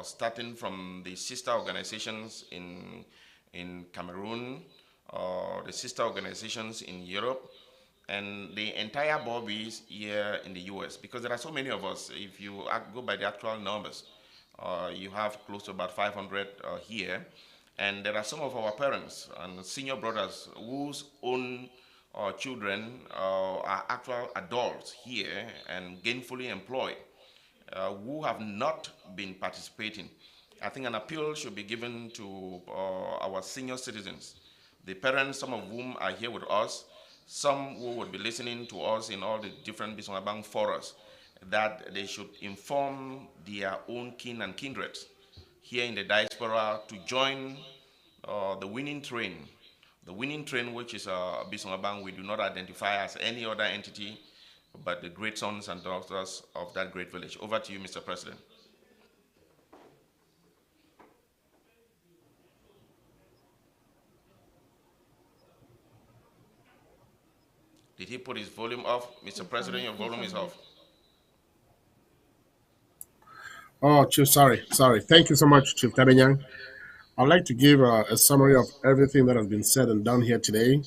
starting from the sister organizations in Cameroon, the sister organizations in Europe, and the entire bodies here in the US, because there are so many of us. If you go by the actual numbers, you have close to about 500 here, and there are some of our parents and senior brothers whose own children are actual adults here and gainfully employed, who have not been participating. I think an appeal should be given to our senior citizens, the parents, some of whom are here with us, some who would be listening to us in all the different Bismarck forums, that they should inform their own kin and kindreds here in the diaspora to join the winning train. The winning train, which is Bismarck, we do not identify as any other entity but the great sons and daughters of that great village. Over to you, Mr. President. Did he put his volume off? Mr. President, your volume is off. Oh, Chief, sorry. Thank you so much, Chief Tabenyang. I'd like to give a summary of everything that has been said and done here today.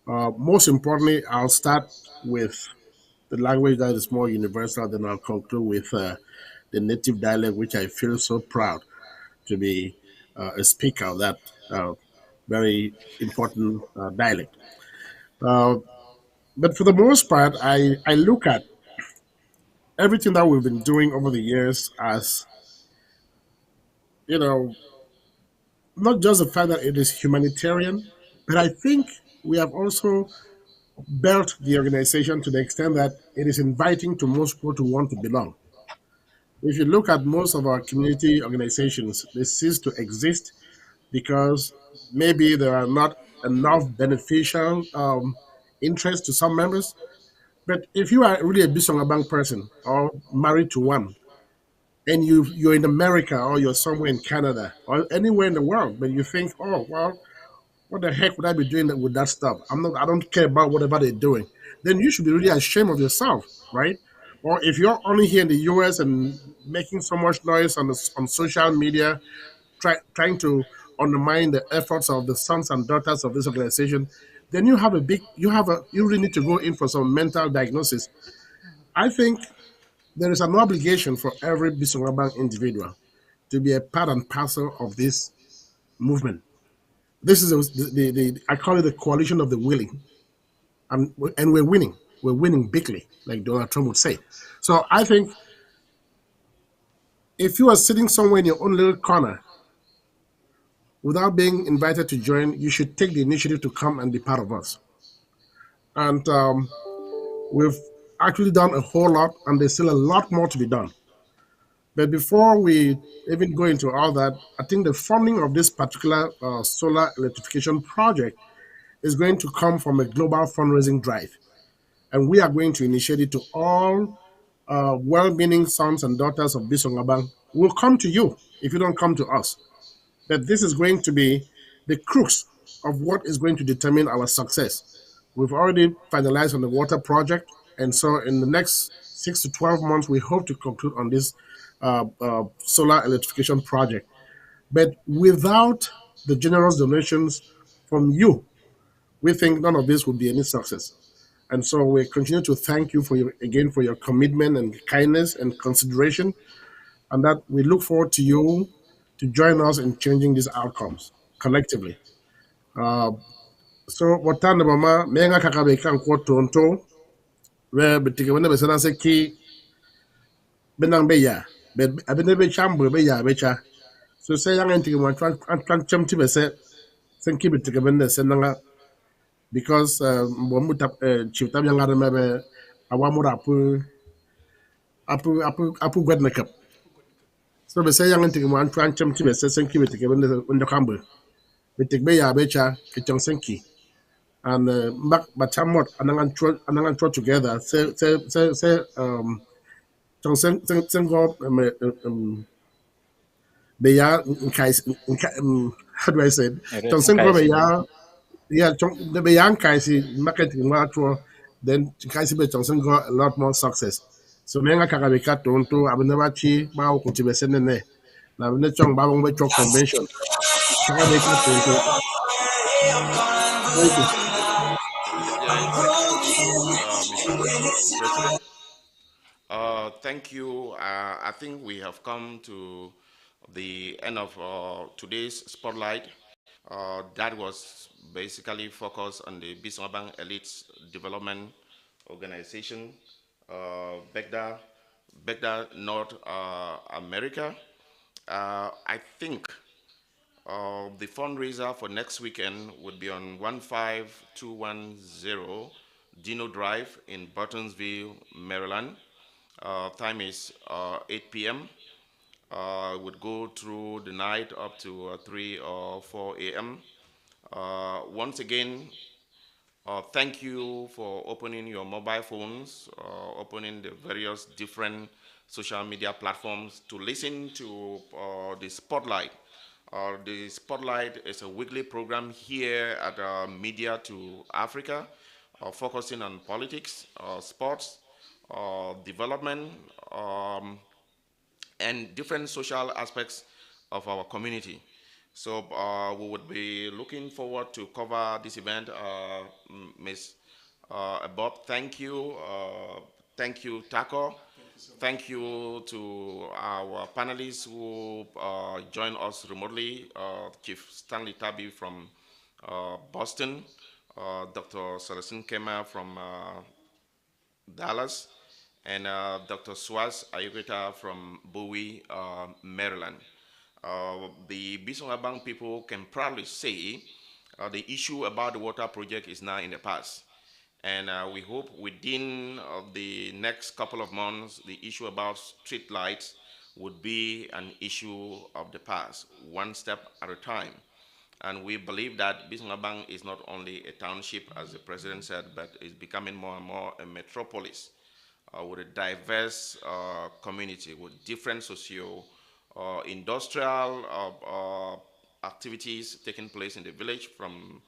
Most importantly, I'll start with the language that is more universal, then I'll conclude with the native dialect, which I feel so proud to be a speaker of that very important dialect. Uh, but for the most part, I look at everything that we've been doing over the years as, you know, not just the fact that it is humanitarian, but I think we have also built the organization to the extent that it is inviting to most people to want to belong. If you look at most of our community organizations, they cease to exist because maybe there are not enough beneficial interest to some members. But if you are really a Bisongabang person or married to one, and you're in America or you're somewhere in Canada or anywhere in the world, but you think, oh well, what the heck would I be doing with that stuff? I don't care about whatever they're doing. Then you should be really ashamed of yourself, right? Or if you're only here in the US and making so much noise on social media, trying to undermine the efforts of the sons and daughters of this organization, then you really need to go in for some mental diagnosis. I think there is an obligation for every Bismarck individual to be a part and parcel of this movement. This is I call it the coalition of the willing, and we're winning. We're winning bigly, like Donald Trump would say. So I think if you are sitting somewhere in your own little corner without being invited to join, you should take the initiative to come and be part of us. And we've actually done a whole lot, and there's still a lot more to be done. But before we even go into all that, I think the funding of this particular solar electrification project is going to come from a global fundraising drive. And we are going to initiate it to all well-meaning sons and daughters of Bisongabang. We'll come to you if you don't come to us. But this is going to be the crux of what is going to determine our success. We've already finalized on the water project, and so in the next 6 to 12 months, we hope to conclude on this solar electrification project. But without the generous donations from you, we think none of this would be any success. And so we continue to thank you for your commitment and kindness and consideration, and that we look forward to you to join us in changing these outcomes collectively. So watanda mama menga kakabe kan ko tonto we bitige wona be sanase ki benang be ya be abene be chambo be ya be cha. So say young anti one tran chemti be say sen keep it together senanga because bomu tap chitam yang ada mebe awamura apu gwed makeup. So be say young anti one tran chemti be say sen keep it together in the camber. We take be ya becha kitchen senki. And back but somewhat anangan tro together say trong sen go be ya how do I say it? Trong sen go be ya yeah trong the be ya kai marketing ma tro then kai be trong sen go a lot more success. So menga kaka be kat to abnewa chi ba ko ti be sen ne na ne chong ba bong be chok convention kaka be kat to thank you. Yeah, thank you, Mr. President. Thank you. I think we have come to the end of today's spotlight. That was basically focused on the Besongabang Elites Development Organization, BECDA North America. I think the fundraiser for next weekend would be on 15210 Dino Drive in Burtonsville, Maryland. Time is 8 p.m. Would go through the night up to 3 or 4 a.m. Once again, thank you for opening your mobile phones, opening the various different social media platforms to listen to the Spotlight. The Spotlight is a weekly program here at Media to Africa, focusing on politics, sports, development, and different social aspects of our community. So we would be looking forward to cover this event. Ms. Bob, thank you. Thank you, Taco. Thank you to our panelists who join us remotely, Chief Stanley Tabi from Boston, Dr. Celestine Kema from Dallas, and Dr. Swaz Ayurveda from Bowie, Maryland. The Bisongabang people can proudly say the issue about the water project is now in the past. And we hope within the next couple of months, the issue about street lights would be an issue of the past, one step at a time. And we believe that Bisongabang is not only a township, as the president said, but is becoming more and more a metropolis with a diverse community with different socio industrial activities taking place in the village, from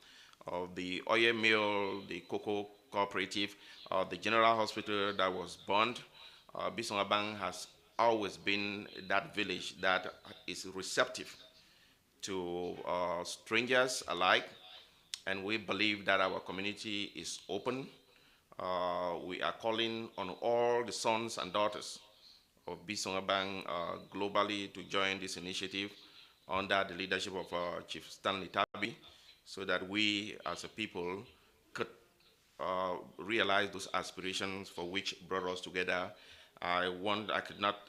the oil mill, the cocoa cooperative, the general hospital that was burned. Bisongabang has always been that village that is receptive to strangers alike, and we believe that our community is open. We are calling on all the sons and daughters of Bisongabang globally to join this initiative under the leadership of Chief Stanley Tabi, so that we as a people could realize those aspirations for which brought us together. I could not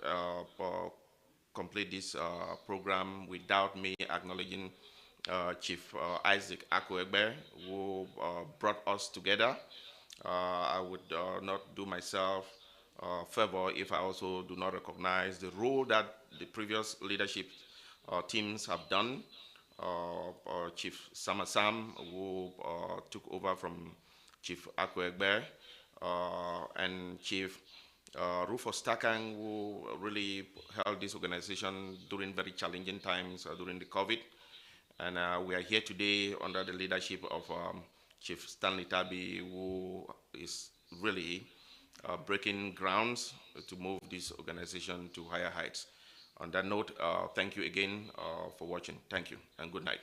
complete this program without me acknowledging Chief Isaac Akwegbe, who brought us together. I would not do myself favor if I also do not recognize the role that the previous leadership teams have done. Chief Samasam, who took over from Chief Akwegbe, and Chief Rufus Takang, who really held this organization during very challenging times during the COVID. And we are here today under the leadership of Chief Stanley Tabi, who is really breaking grounds to move this organization to higher heights. On that note, thank you again for watching. Thank you, and good night.